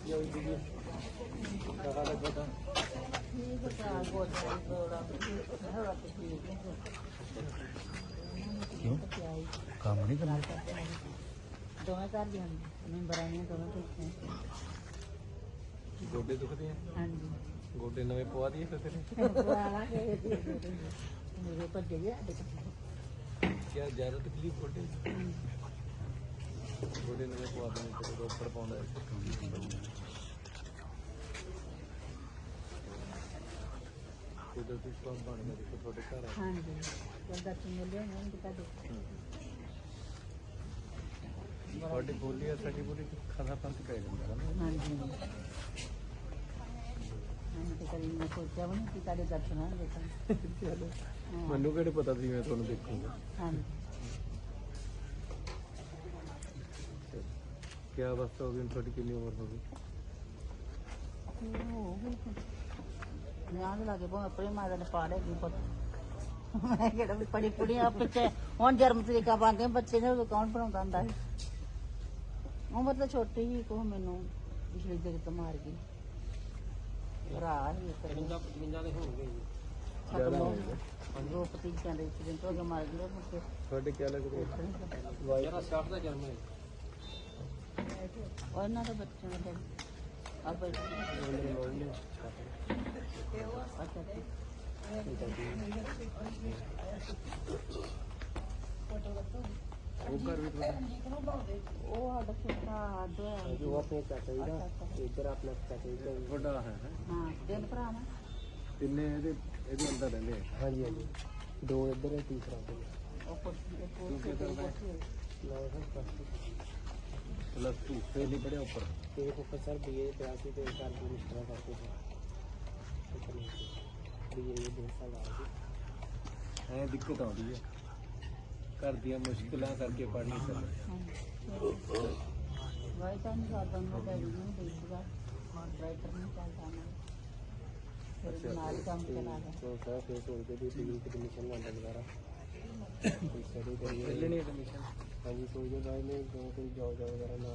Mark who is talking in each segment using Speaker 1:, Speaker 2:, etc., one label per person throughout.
Speaker 1: क्यों काम नहीं करना?
Speaker 2: दोवें घर दी मैंबर आए दोवें ठीक हैं।
Speaker 3: गोडे दुखते हैं?
Speaker 2: हाँ जी
Speaker 3: गोडे नवे पवा दिए फिर तेरे?
Speaker 2: मेरे भज्जे भी
Speaker 3: क्या ज्यादा तकलीफ गोडे? गोडे नवे पवा देने तेरे रोपड़ पाउंदा है। कुदरती स्वाद बन गया देखो थोड़े घर है।
Speaker 2: हाँ जी जब दर्शन मिले हैं उनका
Speaker 3: थोड़ी बोली है साडी बोली खाना पंत पै जांदा ना।
Speaker 2: हाँ जी मैं तो कभी मैं सोचा भी नहीं कि तारे दर्शन आएंगे
Speaker 3: चलो ਮੈਨੂੰ ਕਿਹੜੇ ਪਤਾ ਸੀ ਮੈਂ ਤੁਹਾਨੂੰ ਦੇਖੂੰਗਾ।
Speaker 2: हाँ जी
Speaker 3: क्या अवस्था होगी थोड़ी कितनी उम्र होगी?
Speaker 2: याद लगे भावे अपनी माता ने पाड़े की पता मैं कहता भी पड़ी पुड़ियां पिछे हुन जन्म तरीका पाते बच्चे ने उदों कौन पढ़ाउंदा हुंदा है। उम्र तो छोटी ही को मैनू पिछली जगत मार गई भरा ही एक
Speaker 3: 55 ਦੇ ਹੋਣਗੇ ਜੀ।
Speaker 2: दो भतीजियां दे एक्सीडेंट हो गया मार गए मुझे
Speaker 3: ਤੁਹਾਡੇ ਕੀ ਲੱਗਦਾ ਹੈ? ਜਰਾ 60 ਦਾ ਜਨਮ ਹੈ।
Speaker 2: और ना तो बच्चों ने अब बैठे अच्छा
Speaker 3: ਉਹ ਘਰ ਵੀ ਤੁਹਾਡਾ
Speaker 2: वो आधा छोटा दो
Speaker 3: ਜੋ ਆਪਣੇ ਚਾਚਾ ਜੀ ਦਾ ਇੱਧਰ ਆਪਣਾ ਚਾਚਾ ਜੀ ਦਾ ਵੱਡਾ ਹੈ।
Speaker 2: हाँ तीन भरा ना
Speaker 3: ਤਿੰਨੇ ਇਹਦੇ ਅੰਦਰ ਰਹਿੰਦੇ ਆ। ਹਾਂਜੀ ਹਾਂਜੀ ਦੋ ਇੱਧਰ ਹੈ ਤੀਸਰਾ ਉੱਧਰ
Speaker 2: और कुर्सी
Speaker 3: प्लस 2 फिर नहीं पड़े ऊपर
Speaker 4: एक ऊपर सर बी ए 83 ਤੇ ਸਾਲ ਦੀ ਮਿਸਟਰ ਕਰਕੇ ਬੀ ए 2 ਸਾਲ ਆ ਗਈ।
Speaker 3: ਐ ਦਿੱਕਤ ਆਉਂਦੀ ਹੈ ਘਰ ਦੀਆਂ ਮੁਸ਼ਕਿਲਾਂ ਕਰਕੇ ਪੜ੍ਹ ਨਹੀਂ ਸਕਦੇ।
Speaker 2: वही टाइम साधन में डैडी ने देखा राइटर में चल जाना फिर नाल काम चला गया
Speaker 4: तो सर फिर सोचते भी टीवी की एडमिशन लेना दोबारा स्टडी करिए।
Speaker 3: पहले नहीं एडमिशन?
Speaker 4: हाँ जी सोचते भाई ने कोई जॉब वगैरह ना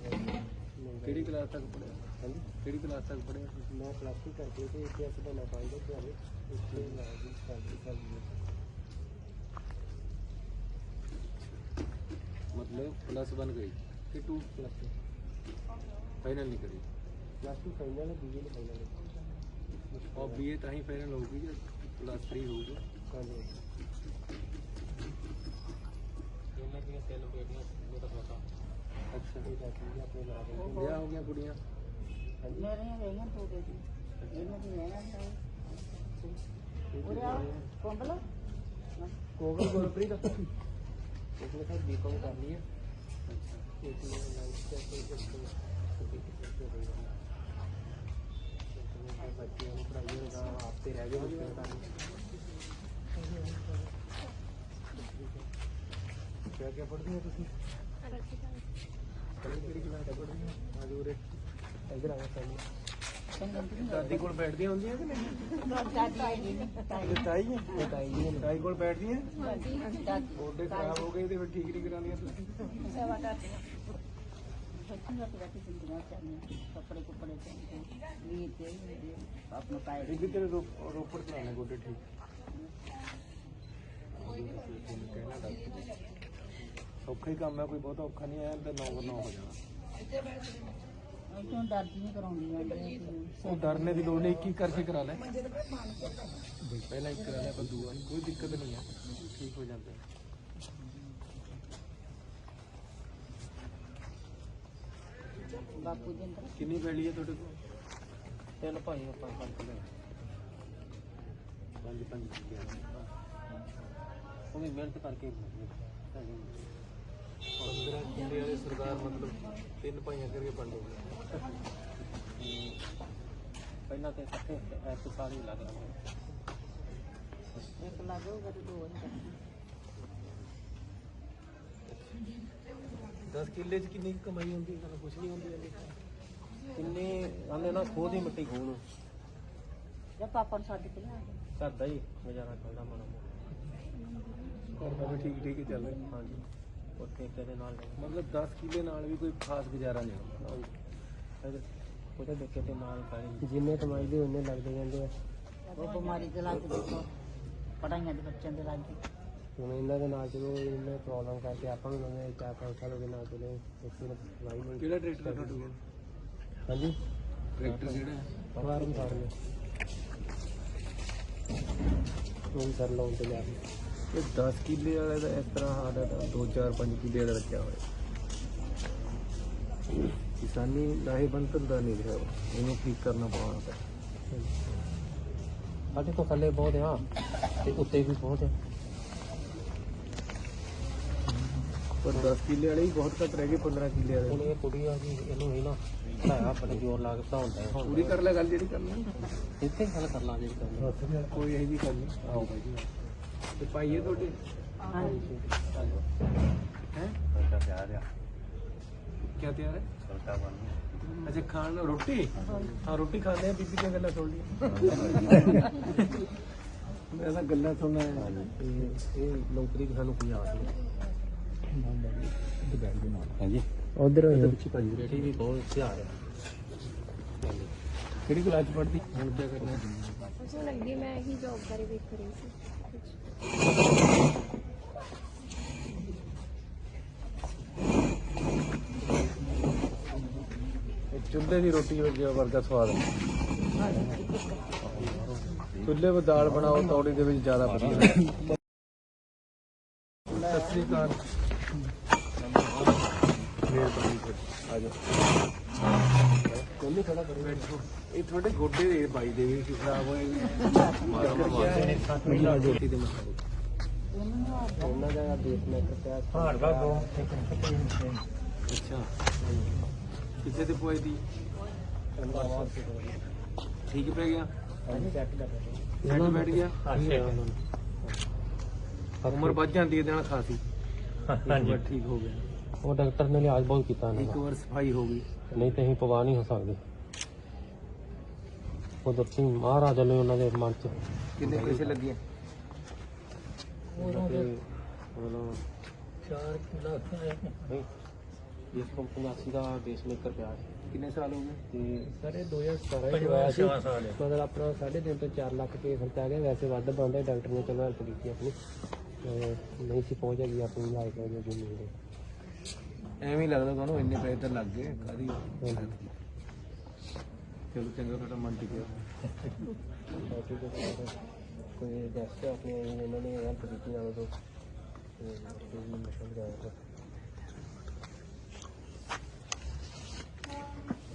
Speaker 3: ਕਿਹੜੀ ਕਲਾਸ ਤੱਕ ਪੜ੍ਹਿਆ?
Speaker 4: हाँ जी
Speaker 3: ਕਿਹੜੀ ਕਲਾਸ ਤੱਕ ਪੜ੍ਹਿਆ?
Speaker 4: मैं प्लस 2 करके थे इतिहास बनना पाएंगे तो इसलिए जी कर
Speaker 3: मतलब प्लस 1 गई कि 2
Speaker 4: प्लस 2
Speaker 3: फाइनल नहीं करी?
Speaker 4: प्लस 2 फाइनल है बीए फाइनल है
Speaker 3: और बीए ਤਾਂ ਹੀ फाइनल होगी या प्लस 3 होगी?
Speaker 4: हाँ जी
Speaker 3: अच्छा
Speaker 4: अपने नाम
Speaker 3: ਵਿਆह ਹੋ ਗਿਆ ਕੁੜੀਆਂ?
Speaker 2: मेरे यहाँ रही दो बेटी इन्हें भी रहना है और कोंबलो
Speaker 4: कोगल गुरप्रीत उसने सर बीकॉम कर लिया। एक ने लाइफ से बच्चे हम पढ़ाई आपसे रह गए
Speaker 3: क्या क्या पढ़ती हैं तुम? ਕਿਹੜੀ ਕਲਾਸ ਤੱਕ ਪੜ੍ਹਦੀ ਹੈ? ਅੱਜ ਉਰੇ
Speaker 4: इधर आ गया
Speaker 3: ਦਾਦੀ ਕੋਲ ਬੈਠਦੀਆਂ ਹੁੰਦੀਆਂ ਕਿ ਨਹੀਂ? ਤਾਈ ਹੈ ਤਾਈ ਕੋਲ ਬੈਠਦੀਆਂ? ਗੋਡੇ ਖਰਾਬ ਹੋ ਗਏ ਤੇ ਫਿਰ ਠੀਕ ਨਹੀਂ ਕਰਾਉਂਦੀਆਂ ਤੁਸੀਂ?
Speaker 2: कपड़े कुपड़े अपने पाए
Speaker 3: ਇਹ ਵੀ ਤੇਰੇ ਰੋਪੜ ਚਲਾਣੇ ਗੋਡੇ ਠੀਕ? ਕਹਿਣਾ ਡਾਕਟਰ ਔਖਾ ਹੀ ਕੰਮ ਹੈ ਕੋਈ ਬਹੁਤਾ ਔਖਾ ਨਹੀਂ ਆਇਆ ਤਾਂ 9/9 ਹੋ ਜਾਣਾ।
Speaker 2: क्यों दर्द नहीं कराउंदी
Speaker 3: ਉਹ ਡਰਨੇ ਦੀ ਲੋੜ ਨਹੀਂ ਇੱਕ ਕਰਕੇ ਕਰਾ ਲੈ ਪਹਿਲਾਂ ਇੱਕ ਕਰਾ ਲੈ ਪਰ ਦੂਆ ਨਹੀਂ ਕੋਈ ਦਿੱਕਤ ਨਹੀਂ ਹੈ ਠੀਕ ਹੋ ਜਾਂਦਾ ਹੈ।
Speaker 2: बापू जी अंदर
Speaker 3: ਕਿੰਨੀ ਪੈਲੀ ਹੈ ਤੁਹਾਡੇ ਕੋਲ?
Speaker 4: 3 भाई ਆਪਾਂ फर्क ले
Speaker 3: 5
Speaker 4: वो भी मेहनत करके
Speaker 3: 15 ਕਿੱਲੇ ਵਾਲੇ ਸਰਕਾਰ ਮਤਲਬ 3 ਭਾਈਆਂ ਕਰਕੇ ਵੰਡ ਹੋ ਗਏ।
Speaker 4: पहला तो इकट्ठे एक साल ही लग रहा है।
Speaker 2: एक लाख होगा तो 2
Speaker 3: 10 ਕਿੱਲੇ 'ਚ ਕਿੰਨੀ ਕੁ ਕਮਾਈ ਹੁੰਦੀ ਹੈ? ਕੁਝ ਨਹੀਂ ਹੁੰਦੀ ਹੈ।
Speaker 4: किन्ने आंदे ना खोद ही मिट्टी खोल
Speaker 2: जब पापा ने शादी किया
Speaker 4: करता ही गुजारा चलता माड़ा मोटा।
Speaker 3: ਘਰ ਦਾ ਵੀ ਠੀਕ ਠੀਕ ਹੀ ਚੱਲ ਰਿਹਾ।
Speaker 4: हाँ जी और ठेके दे नाल
Speaker 3: ਮਤਲਬ 10 ਕਿੱਲੇ ਨਾਲ ਵੀ ਕੋਈ ਖਾਸ ਗੁਜ਼ਾਰਾ ਨਹੀਂ ਹੁੰਦਾ।
Speaker 4: ਉਹਦੇ ਦੇਖੇ ਤੇ ਮਾਲ ਖਾਲੀ ਜਿੰਨੇ ਕਮਾਈਦੇ ਉਹਨੇ ਲੱਗਦੇ ਜਾਂਦੇ ਆ।
Speaker 2: ਉਹ ਬਿਮਾਰੀ ਦੇ ਲੱਗ ਦੇਖੋ ਪੜਾਈਆਂ ਦੇ ਬੱਚਿਆਂ ਦੇ ਲੱਗ ਗਈ।
Speaker 4: ਹੁਣ ਇਹਨਾਂ ਦੇ ਨਾਲ ਚਲੋ ਇਹਨੇ ਪ੍ਰੋਬਲਮ ਕਰਕੇ ਆਪਾਂ ਨੂੰ ਨਵੇਂ 4-5 ਸਾਲ ਦੇ ਨਾਲ ਚਲੇ ਇੱਥੇ ਲਾਈ ਨਹੀਂ।
Speaker 3: ਕਿਹੜਾ ਟਰੈਕਟਰ ਹੈ ਤੁਹਾਡੇ ਕੋਲ?
Speaker 4: ਹਾਂਜੀ
Speaker 3: ਟਰੈਕਟਰ ਕਿਹੜਾ ਹੈ?
Speaker 4: ਫਾਰਮ ਫਾਰਮ ਉਹ ਕਰ ਲਾਉਣ ਤੇ ਜਾ ਕੇ
Speaker 3: ਇਹ 10 ਕਿੱਲੇ ਵਾਲੇ ਦਾ ਇਸ ਤਰ੍ਹਾਂ ਹਾਲ ਹੈ ਤਾਂ 2-4-5 ਕਿੱਲੇ ਵਾਲਾ ਰੱਖਿਆ ਹੋਇਆ। ਕਿਸਾਨੀ ਲਾਹੇ ਬੰਦ ਦਾ ਨਹੀਂ ਰਿਹਾ, ਇਹਨੂੰ ਠੀਕ ਕਰਨਾ ਪਾਉਣਾ।
Speaker 4: ਸਾਡੇ ਤੋਂ ਥੱਲੇ ਬਹੁਤ ਆ ਤੇ ਉੱਤੇ ਵੀ ਬਹੁਤ ਆ।
Speaker 3: ਪਰ 10 ਕਿੱਲੇ ਵਾਲੇ ਹੀ ਬਹੁਤ ਘੱਟ ਰਹਿ ਗਏ, 15 ਕਿੱਲੇ
Speaker 4: ਹੁਣ
Speaker 3: ਵਾਲੇ।
Speaker 4: ਇਹ ਕੁੜੀ ਆ ਜੀ ਇਹਨੂੰ ਹੀ ਨਾ ਪੜਾਇਆ ਬੜੇ ਜ਼ੋਰ ਲਾ ਕੇ ਪੜਾਉਂਦਾ ਹੈ।
Speaker 3: ਪੂਰੀ ਕਰ ਲੈ ਗੱਲ ਜਿਹੜੀ ਕਰਨੀ।
Speaker 4: ਇੱਥੇ ਗੱਲ ਕਰ ਲਾਂਗੇ ਜੀ ਕਰਨੀ।
Speaker 3: ਕੋਈ ਇਹੋ ਜਿਹੀ ਗੱਲ ਨਹੀਂ। ਆਓ ਭਾਈ ਜੀ। ਤੇ ਭਾਈਏ ਤੁਹਾਡੇ
Speaker 2: ਹਾਂਜੀ
Speaker 3: ਹੈ
Speaker 1: ਛੋਟਾ ਪਿਆਰ ਆ
Speaker 3: ਕੀ ਤਿਆਰ ਹੈ?
Speaker 1: ਛੋਟਾ ਬਣ
Speaker 3: ਅੱਛਾ ਖਾਣ ਰੋਟੀ? ਹਾਂ ਰੋਟੀ ਖਾਂਦੇ ਆ। ਬੀਬੀ ਦੀਆਂ ਗੱਲਾਂ ਸੁਣ ਲਈਆਂ। ਮੈਂ ਤਾਂ ਗੱਲਾਂ ਸੁਣਨਾ ਹੈ।
Speaker 4: ਇਹ ਨੌਕਰੀ ਦੀ ਸਾਨੂੰ ਕੋਈ ਆਸ ਨਹੀਂ।
Speaker 1: ਹਾਂਜੀ
Speaker 4: ਉਧਰ ਪਿੱਛੇ ਭਾਜੀ ਬੇਟੀ ਵੀ ਬਹੁਤ ਹੁਸ਼ਿਆਰ ਹੈ।
Speaker 3: ਕਿਹੜੀ ਕਲਾਸ ਪੜ੍ਹਦੀ? ਹੁਣ ਕੀ ਕਰਨਾ ਹੈ?
Speaker 5: मुझे लगी मैं ही जॉब बारे देख रही थी
Speaker 3: ਚੁੱਲ੍ਹੇ ਦੀ ਰੋਟੀ ਵਰਗਾ ਸਵਾਦ ਹੈ। ਚੁੱਲ੍ਹੇ 'ਤੇ ਦਾਲ ਬਣਾਓ ਤੌੜੀ ਦੇ ਵਿੱਚ ਜ਼ਿਆਦਾ ਵਧੀਆ। ਸਤਿ ਸ੍ਰੀ ਅਕਾਲ। ਮਿਹਰਬਾਨੀ ਫਿਰ ਆ ਜਾਓ।
Speaker 4: ਕੋਈ ਖੜਾ ਕਰੇ
Speaker 3: ਬੈਠੋ। ਇਹ ਤੁਹਾਡੇ ਗੋਡੇ ਦੇ ਬਾਈ ਦੇ ਵੀ ਖਰਾਬ ਹੋਏ ਨੇ। ਰੋਟੀ ਦੇ ਮਸਾਲੇ
Speaker 4: ਉਹਨਾਂ ਦਾ ਬੇਸਮੈਂਟ ਪਿਆ
Speaker 3: ਅੱਛਾ ਕਿੱਥੇ ਤੇ ਪੋਏ ਦੀ ਠੀਕ ਪੈ ਗਿਆ?
Speaker 4: ਚੈੱਕ ਕਰ
Speaker 3: ਸੈੱਟ ਬੈਠ ਗਿਆ? ਉਮਰ ਵੱਧ ਜਾਂਦੀ ਹੈ ਨਾਲ ਖਾਸੀ। ਹਾਂਜੀ ਠੀਕ ਹੋ ਗਿਆ।
Speaker 4: ਉਹ ਡਾਕਟਰ ਨੇ ਲਿਹਾਜ਼ ਬਹੁਤ ਕੀਤਾ
Speaker 3: ਇੱਕ
Speaker 4: ਇਹਨਾਂ
Speaker 3: ਵਾਰ ਸਫਾਈ ਹੋ ਗਈ।
Speaker 4: ਦਾ ਨਹੀਂ ਤੇ ਅਸੀਂ ਪਵਾ ਨਹੀਂ ਹੋ ਸਕਦੇ। ਕੁਦਰਤੀ ਮਹਾਰਾਜ ਨੇ ਉਹਨਾਂ ਦੇ ਮਨ ਚ
Speaker 3: ਕਿੰਨੇ ਪੈਸੇ ਲੱਗੇ?
Speaker 4: 4 ਲੱਖ ਇਸ ਕੰਪਨੀ ਦਾ ਬੇਸਮੇਕਰ ਪਿਆ ਹੈ।
Speaker 3: ਕਿੰਨੇ ਸਾਲ ਹੋ ਗਏ?
Speaker 4: ਤੇ ਸਰ ਇਹ 2017 ਵਿੱਚ ਹੋਇਆ ਸੀ। ਮਤਲਬ ਆਪਣਾ 3.5 ਤੋਂ 4 ਲੱਖ ਰੁਪਏ ਖਰਚਾ ਗਿਆ। ਵੈਸੇ ਵੱਧ ਬਣਦਾ ਡਾਕਟਰ ਨੇ ਚਲੋ ਹੈਲਪ ਕੀਤੀ ਆਪਣੀ। ਨਹੀਂ ਸੀ ਪਹੁੰਚ ਹੈਗੀ ਆਪਣੀ ਲਾਈਫ ਦੇ ਜਿੰਨੀ ਦੇ
Speaker 3: ਐਵੇਂ ਹੀ ਲੱਗਦਾ ਤੁਹਾਨੂੰ ਇੰਨੇ ਪੈਸੇ ਤਾਂ ਲੱਗ ਗਏ ਕਾਦੀ। ਚਲੋ ਚੰਗਾ ਤੁਹਾਡਾ ਮਨ ਟਿਕਿਆ।
Speaker 4: ਕੋਈ ਦੱਸਿਆ ਆਪਣੇ ਇਹਨਾਂ ਨੇ ਹੈਲਪ ਕੀਤੀ ਨਾਲ ਤੋਂ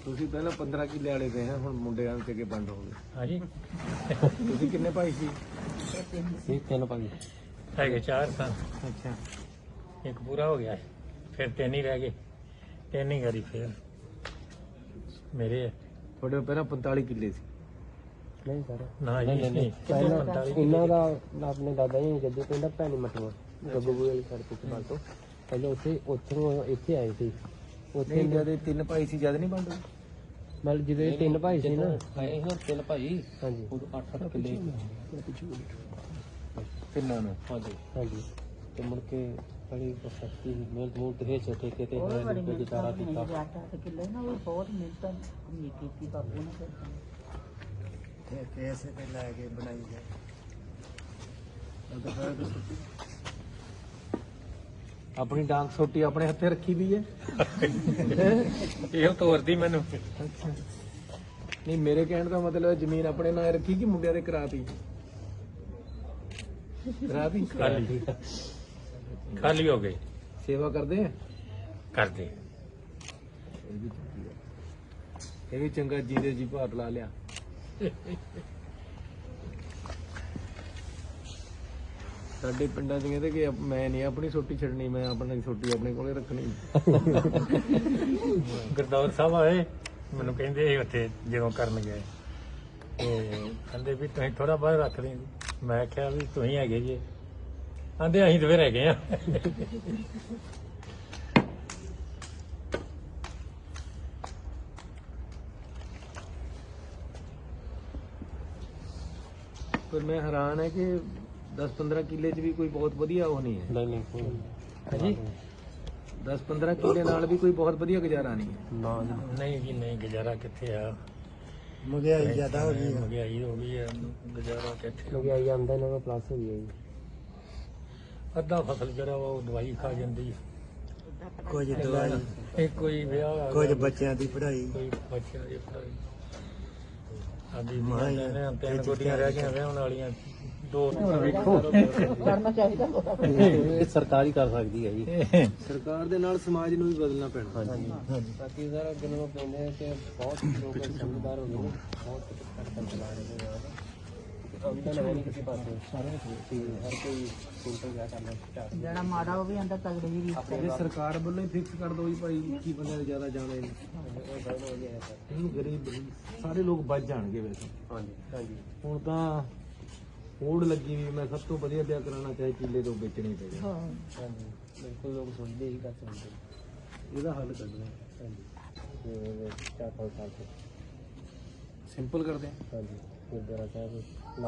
Speaker 3: ਤੁਸੀਂ ਪਹਿਲਾਂ 15 ਕਿੱਲੇ ਵਾਲੇ ਗਏ ਹੁਣ ਮੁੰਡਿਆਂ ਦੇ ਅੱਗੇ ਵੰਡ ਹੋ ਗਏ।
Speaker 1: ਹਾਂਜੀ
Speaker 3: ਤੁਸੀਂ ਕਿੰਨੇ ਭਾਈ ਸੀ?
Speaker 4: ਇਹ 3 ਭਾਈ
Speaker 1: ਹੈਗੇ 4 ਸਨ।
Speaker 3: ਅੱਛਾ
Speaker 1: ਇੱਕ ਪੂਰਾ ਹੋ ਗਿਆ ਫਿਰ 3 ਹੀ ਰਹਿ ਗਏ। 3 ਹੀ ਕਰੀ ਫਿਰ ਮੇਰੇ
Speaker 3: ਤੁਹਾਡੇ ਪਹਿਲਾਂ 45 ਕਿੱਲੇ ਸੀ।
Speaker 4: ਨਹੀਂ ਸਰ
Speaker 1: ਨਾ ਜੀ ਨਹੀਂ
Speaker 4: ਪਹਿਲਾਂ ਇਹਨਾਂ ਦਾ ਆਪਣੇ ਦਾਦਾ ਜੀ ਜਦੋਂ ਪਿੰਡ ਭੈਣੀ ਮਟਵਾ ਗੱਗੂ ਵਾਲੀ ਸੜਕ ਤੇ ਬਾਲ ਤੋਂ ਪਹਿਲਾਂ ਉੱਥੋਂ ਇੱਥੇ ਆਏ ਸੀ। ਉੱਥੇ
Speaker 3: ਨਹੀਂ ਜਦ ਇਹ 3 ਭਾਈ ਸੀ ਜਦ ਨਹੀਂ ਵੰਡ ਹੋਏ?
Speaker 4: ਮਤਲਬ ਜਦੋਂ ਇਹ 3 ਭਾਈ ਸੀ ਨਾ ਆਏ ਸੀ 3 ਭਾਈ। ਹਾਂਜੀ ਉਹ 8-8 ਕਿੱਲੇ
Speaker 3: ਤਿੰਨਾਂ ਨੂੰ।
Speaker 4: ਹਾਂਜੀ ਹਾਂਜੀ ਤੇ ਮੁੜ ਕੇ ਬੜੀ ਸਖਤੀ ਮਿਹਨਤ ਮੂਹਨਤ ਹੈ ਠੇਕੇ ਤੇ
Speaker 2: ਉਹ ਵੀ ਬੜੀ ਮਿਹਨਤ
Speaker 4: ਗੁਜ਼ਾਰਾ ਕੀਤਾ।
Speaker 2: 8 ਕਿੱਲੇ ਨਾ ਉਹ ਬਹੁਤ ਮਿਹਨਤ ਕੀਤੀ ਬਾਪੂ ਨੇ ਫਿਰ।
Speaker 3: ਪੈਸੇ ਤੇ ਲੈ ਕੇ ਬਣਾਈ ਗਏ। ਆਪਣੀ ਡਾਂਗ ਛੋਟੀ ਆਪਣੇ ਹੱਥੇ ਰੱਖੀ ਵੀ ਹੈ।
Speaker 1: ਇਹੋ ਤੋਰਦੀ ਮੈਨੂੰ।
Speaker 3: ਨਹੀਂ ਮੇਰੇ ਕਹਿਣ ਦਾ ਮਤਲਬ ਜ਼ਮੀਨ ਆਪਣੇ ਨਾਂ ਰੱਖੀ ਕਿ ਮੁੰਡਿਆਂ ਦੇ ਕਰਾਤੀ? ਕਰਾਤੀ
Speaker 1: ਖਾਲੀ ਖਾਲੀ ਹੋ ਗਏ।
Speaker 3: ਸੇਵਾ ਕਰਦੇ ਆ।
Speaker 1: ਕਰਦੇ
Speaker 3: ਇਹ ਵੀ ਚੰਗਾ ਜੀਦੇ ਜੀ ਭਾਤ ਲਾ ਲਿਆ। ਸਾਡੇ ਪਿੰਡਾਂ 'ਚ ਕਹਿੰਦੇ ਕਿ ਮੈਂ ਨਹੀਂ ਆਪਣੀ ਛੋਟੀ ਛੱਡਣੀ, ਮੈਂ ਆਪਣੀ ਛੋਟੀ ਆਪਣੇ ਕੋਲੇ ਰੱਖਣੀ।
Speaker 1: ਗੁਰਦੌਰ ਸਾਹਿਬ ਆਏ ਮੈਨੂੰ ਕਹਿੰਦੇ ਸੀ ਉੱਥੇ ਜਦੋਂ ਕਰਨ ਗਏ ਤੇ ਕਹਿੰਦੇ ਵੀ ਤੁਸੀਂ ਥੋੜਾ ਬਾਹਰ ਰੱਖ ਲਈ। ਮੈਂ ਕਿਹਾ ਵੀ ਤੁਸੀਂ ਹੈਗੇ ਜੀ। ਆਂਦੇ ਅਸੀਂ ਤਾਂ ਫਿਰ ਹੈਗੇ ਆ।
Speaker 3: ਪਰ ਮੈਂ ਹੈਰਾਨ ਹੈ ਕਿ 10-15 ਕਿੱਲੇ 'ਚ ਵੀ ਕੋਈ ਬਹੁਤ ਵਧੀਆ ਉਹ ਨਹੀਂ ਹੈ।
Speaker 4: ਨਹੀਂ ਨਹੀਂ ਕੋਈ
Speaker 1: ਹਾਂਜੀ
Speaker 3: 10-15 ਕਿੱਲੇ ਨਾਲ ਵੀ ਕੋਈ ਬਹੁਤ ਵਧੀਆ ਗੁਜ਼ਾਰਾ ਨਹੀਂ ਹੈ।
Speaker 1: ਨਹੀਂ ਜੀ ਨਹੀਂ, ਗੁਜ਼ਾਰਾ ਕਿੱਥੇ ਆ,
Speaker 4: ਮਹਿੰਗਾਈ ਜ਼ਿਆਦਾ ਹੋ ਗਈ
Speaker 1: ਮਹਿੰਗਾਈ ਹੋ ਗਈ ਹੈ, ਗੁਜ਼ਾਰਾ ਕਿੱਥੇ।
Speaker 4: ਮਹਿੰਗਾਈ ਆਮਦਨ ਇਹਨਾਂ ਦਾ ਪਲੱਸ ਹੋ ਗਈ ਹੈ ਜੀ।
Speaker 1: ਅੱਧਾ ਫਸਲ ਜਿਹੜਾ ਵਾ ਉਹ ਦਵਾਈ ਖਾ ਜਾਂਦੀ ਹੈ,
Speaker 4: ਕੁਝ ਦਵਾਈ,
Speaker 1: ਇਹ ਕੋਈ ਵਿਆਹ ਆ
Speaker 4: ਕੁਝ
Speaker 1: ਗਿਆ,
Speaker 4: ਬੱਚਿਆਂ ਦੀ ਪੜ੍ਹਾਈ,
Speaker 1: ਕੋਈ ਬੱਚਿਆਂ ਦੀ ਪੜ੍ਹਾਈ। ਆਦੀ ਮਾਂ ਤਿੰਨ ਗੋਡੀਆਂ ਰਹਿ ਗਈਆਂ ਵਿਆਹਣ ਵਾਲੀਆਂ, ਦੋ
Speaker 2: ਕਰਨਾ ਚਾਹੀਦਾ
Speaker 4: ਇਹ ਸਰਕਾਰ ਹੀ ਕਰ ਸਕਦੀ ਹੈ ਜੀ।
Speaker 3: ਸਰਕਾਰ ਦੇ ਨਾਲ ਸਮਾਜ ਨੂੰ ਵੀ ਬਦਲਣਾ ਪੈਣਾ।
Speaker 4: ਬਾਕੀ ਸਰ ਅੱਗੇ ਨੂੰ ਕਹਿੰਦੇ ਕਿ ਬਹੁਤ ਲੋਕ ਸਮਝਦਾਰ ਹੋ ਗਏ ਨੇ, ਬਹੁਤ ਘੱਟ ਚਲਾ ਰਹੇ ਨੇ। ਆਮਦਨ ਹੈ ਨਹੀਂ ਕਿਸੇ ਪਾਸੇ, ਸਾਰੇ ਹਰ ਕੋਈ ਸਿੰਪਲ ਜਿਹਾ ਕਰਨਾ ਸਟਾਰਟ।
Speaker 2: ਜਿਹੜਾ ਮਾੜਾ ਉਹ ਵੀ ਅੰਦਰ ਤਗੜੇ ਦੀ ਰੀਤ
Speaker 3: ਇਹ ਸਰਕਾਰ ਵੱਲੋਂ ਹੀ ਫਿਕਸ ਕਰ ਦੋ ਜੀ ਭਾਈ, 21 ਬੰਦੇ ਜ਼ਿਆਦਾ ਜਾਣੇ ਨੇ, ਇਹਨੂੰ ਗਰੀਬ ਸਾਰੇ ਲੋਕ ਬਚ ਜਾਣਗੇ। ਵੈਸੇ
Speaker 4: ਹਾਂਜੀ
Speaker 3: ਹੁਣ ਤਾਂ ਹੋੜ ਲੱਗੀ ਵੀ ਮੈਂ ਸਭ ਤੋਂ ਵਧੀਆ ਵਿਆਹ ਕਰਾਉਣਾ ਚਾਹੇ ਕਿੱਲੇ ਤੋਂ ਵੇਚਣੇ ਪਏ।
Speaker 4: ਹਾਂਜੀ ਬਿਲਕੁਲ ਲੋਕ ਸੋਚਦੇ ਹੀ ਕਰ ਸਕਦੇ।
Speaker 3: ਇਹਦਾ ਹੱਲ ਕੱਢਣਾ
Speaker 4: ਹਾਂਜੀ ਤੇ 4-5 ਸਾਲ ਤੋਂ
Speaker 3: ਸਿੰਪਲ ਕਰਦੇ ਆ।
Speaker 4: ਹਾਂਜੀ ਗੁਰਦੁਆਰਾ ਸਾਹਿਬ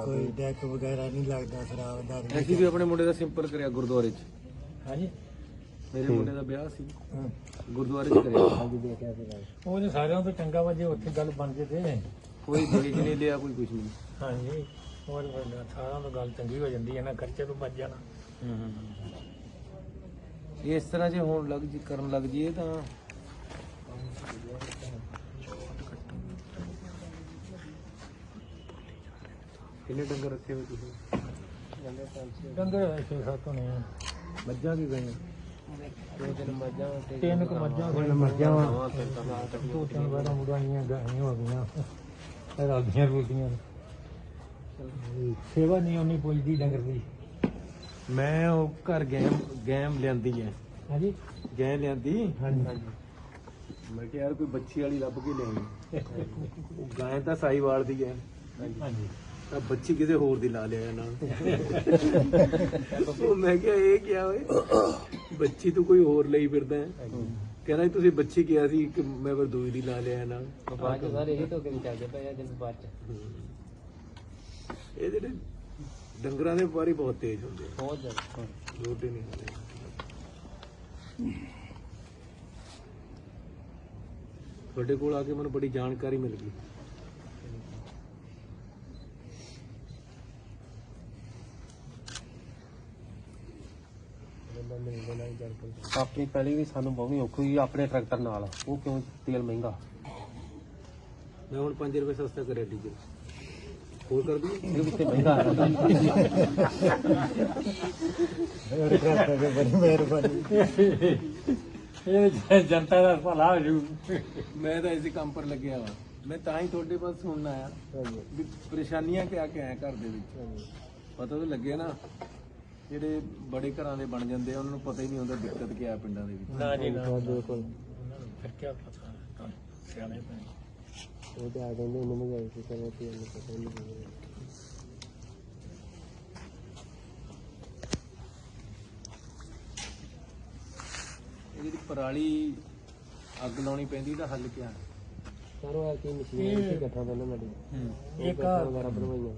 Speaker 6: ਕੋਈ ਡੈਕ ਵਗੈਰਾ ਨਹੀਂ ਲੱਗਦਾ ਖਰਾਬ ਦਾ।
Speaker 3: ਅਸੀਂ ਵੀ ਆਪਣੇ ਮੁੰਡੇ ਦਾ ਸਿੰਪਲ ਕਰਿਆ ਗੁਰਦੁਆਰੇ 'ਚ।
Speaker 1: ਹਾਂਜੀ
Speaker 3: ਮੇਰੇ ਮੁੰਡੇ ਦਾ ਵਿਆਹ ਸੀ ਗੁਰਦੁਆਰੇ 'ਚ ਕਰਿਆ।
Speaker 4: ਹਾਂਜੀ ਦੇਖਿਆ ਸੀ ਨਾਲ।
Speaker 1: ਉਹ ਜੇ ਸਾਰਿਆਂ ਤੋਂ ਚੰਗਾ ਵਾ ਜੇ ਉੱਥੇ ਗੱਲ ਬਣ ਜੇ ਤੇ।
Speaker 3: ਕੋਈ ਦਹੇਜ ਨਹੀਂ ਲਿਆ, ਕੋਈ ਕੁਝ ਨਹੀਂ।
Speaker 1: ਹਾਂਜੀ ਹੋਰ ਸਾਰਿਆਂ ਤੋਂ ਗੱਲ ਚੰਗੀ ਹੋ ਜਾਂਦੀ ਹੈ ਨਾ, ਖਰਚੇ ਤੋਂ ਬਚ ਜਾਣਾ।
Speaker 3: ਇਸ ਤਰ੍ਹਾਂ ਜੇ ਹੁਣ ਕਰਨ ਲੱਗ ਜੀਏ ਤਾਂ ਕਿੰਨੇ ਡੰਗਰ ਰੱਖੇ ਹੋਏ ਤੁਸੀਂ?
Speaker 1: ਡੰਗਰ 6-7 ਹੋਣੇ ਆ,
Speaker 3: ਮੱਝਾਂ ਵੀ ਗਈਆਂ?
Speaker 4: ਦੋ ਤਿੰਨ ਮੱਝਾਂ ਤੇ
Speaker 1: 3 ਕੁ ਮੱਝਾਂ ਹੋਣ ਮੱਝਾਂ ਵਾ, 2-3 ਵਾਰਾਂ ਮੁੜਾਈਆਂ ਗਾਈਆਂ ਹੋ ਗਈਆਂ, ਰਲਦੀਆਂ ਰੁਲਦੀਆਂ। ਸੇਵਾ ਨਹੀਂ ਉਨੀ ਪੁੱਜਦੀ ਡੰਗਰ ਦੀ।
Speaker 3: ਮੈਂ ਉਹ ਘਰ ਗੈਮ ਲਿਆਂਦੀ ਹੈ।
Speaker 1: ਹਾਂਜੀ
Speaker 3: ਗੈਂ ਲਿਆਂਦੀ।
Speaker 1: ਹਾਂਜੀ
Speaker 3: ਮੈਂ ਕਿਹਾ ਯਾਰ ਕੋਈ ਬੱਚੀ ਵਾਲੀ ਲੱਭ ਕੇ ਲਿਆਈ। ਉਹ ਗਾਂ ਤਾਂ ਸਾਈਵਾਲ ਦੀ ਹੈ,
Speaker 1: ਹਾਂਜੀ
Speaker 3: ਤਾਂ ਬੱਚੀ ਕਿਸੇ ਹੋਰ ਦੀ ਲਾ ਲਿਆ ਨਾਲ। ਉਹ ਮੈਂ ਕਿਹਾ ਇਹ ਕਿਹਾ ਓਏ, ਬੱਚੀ ਤੂੰ ਕੋਈ ਹੋਰ ਲਈ ਫਿਰਦਾ ਹੈ? ਕਹਿੰਦਾ ਜੀ ਤੁਸੀਂ ਬੱਚੀ ਕਿਹਾ ਸੀ ਕਿ ਮੈਂ ਫਿਰ ਦੂਈ ਦੀ ਲਾ ਲਿਆ ਨਾਲ।
Speaker 4: ਬਾਅਦ ਚ ਸਾਰੇ ਇਹੀ ਤੋਂ ਕੇ ਚੱਲਦੇ ਪਏ ਆ ਜਿਸ ਬਾਅਦ ਚ
Speaker 3: ਇਹ ਜਿਹੜੇ ਡੰਗਰਾਂ ਦੇ ਵਪਾਰੀ ਬਹੁਤ ਤੇਜ਼ ਹੁੰਦੇ ਆ,
Speaker 4: ਬਹੁਤ ਜ਼ਿਆਦਾ।
Speaker 3: ਛੋਟੇ ਨਹੀਂ ਹੁੰਦੇ। ਤੁਹਾਡੇ ਕੋਲ ਆ ਕੇ ਮੈਨੂੰ ਬੜੀ ਜਾਣਕਾਰੀ ਮਿਲ ਗਈ।
Speaker 4: ਆਪਣੀ ਪਹਿਲੀ ਵੀ ਸਾਨੂੰ ਬਹੁਤ ਔਖੀ ਹੋਈ ਆਪਣੇ ਟਰੈਕਟਰ ਨਾਲ। ਉਹ ਕਿਉਂ ਤੇਲ ਮਹਿੰਗਾ।
Speaker 3: ਮੈਂ ਹੁਣ 5 ਰੁਪਏ ਸਸਤਾ ਕਰਿਆ ਡੀਜ਼ਲ। ਹੋਰ ਕਰ ਦੂੰ
Speaker 4: ਇਹ ਕਿਤੇ ਮਹਿੰਗਾ ਆ
Speaker 6: ਬੜੀ ਮਿਹਰਬਾਨੀ।
Speaker 1: ਇਹ ਜਨਤਾ ਦਾ ਭਲਾ ਹੋ ਜੂ।
Speaker 3: ਮੈਂ ਤਾਂ ਇਸੇ ਕੰਮ ਪਰ ਲੱਗਿਆ ਵਾ। ਮੈਂ ਤਾਂ ਹੀ ਤੁਹਾਡੇ ਪਾਸ ਸੁਣਨ ਆਇਆ ਵੀ ਪਰੇਸ਼ਾਨੀਆਂ ਕਿਆ ਕਿਆ ਹੈ ਘਰ ਦੇ ਵਿੱਚ। ਪਤਾ ਤਾਂ ਲੱਗੇ ਨਾ, ਜਿਹੜੇ ਬੜੇ ਘਰਾਂ ਦੇ ਬਣ ਜਾਂਦੇ ਆ ਉਹਨਾਂ ਨੂੰ ਪਤਾ ਹੀ ਨਹੀਂ ਹੁੰਦਾ ਦਿੱਕਤ ਕਿਆ ਪਿੰਡਾਂ ਦੇ ਵਿੱਚ।
Speaker 1: ਨਾ ਜੀ ਨਾ,
Speaker 4: ਬਿਲਕੁਲ।
Speaker 1: ਫਿਰ ਕੀ ਪਤਾ ਸਿਆਣੇ ਪਏ।
Speaker 4: ਉਹ ਤੇ ਆ ਜਾਂਦੇ ਉਹਨੂੰ ਮਹਿੰਗਾਈ ਸੀ ਕਰੇ ਤੇ ਉਹਨੂੰ ਪਤਾ ਨਹੀਂ ਲੱਗਦਾ।
Speaker 3: ਇਹ ਜਿਹੜੀ ਪਰਾਲੀ ਅੱਗ ਲਾਉਣੀ ਪੈਂਦੀ ਦਾ ਹੱਲ ਕਿਆ ਹੈ?
Speaker 4: ਸਾਰੋ ਆ ਕੀ ਮਸ਼ੀਨ ਸੀ ਇਕੱਠਾ ਬੰਨਣ ਵਾਲੀ
Speaker 1: ਇੱਕ
Speaker 4: ਵਗੈਰਾ ਬਣਵਾਈਆਂ।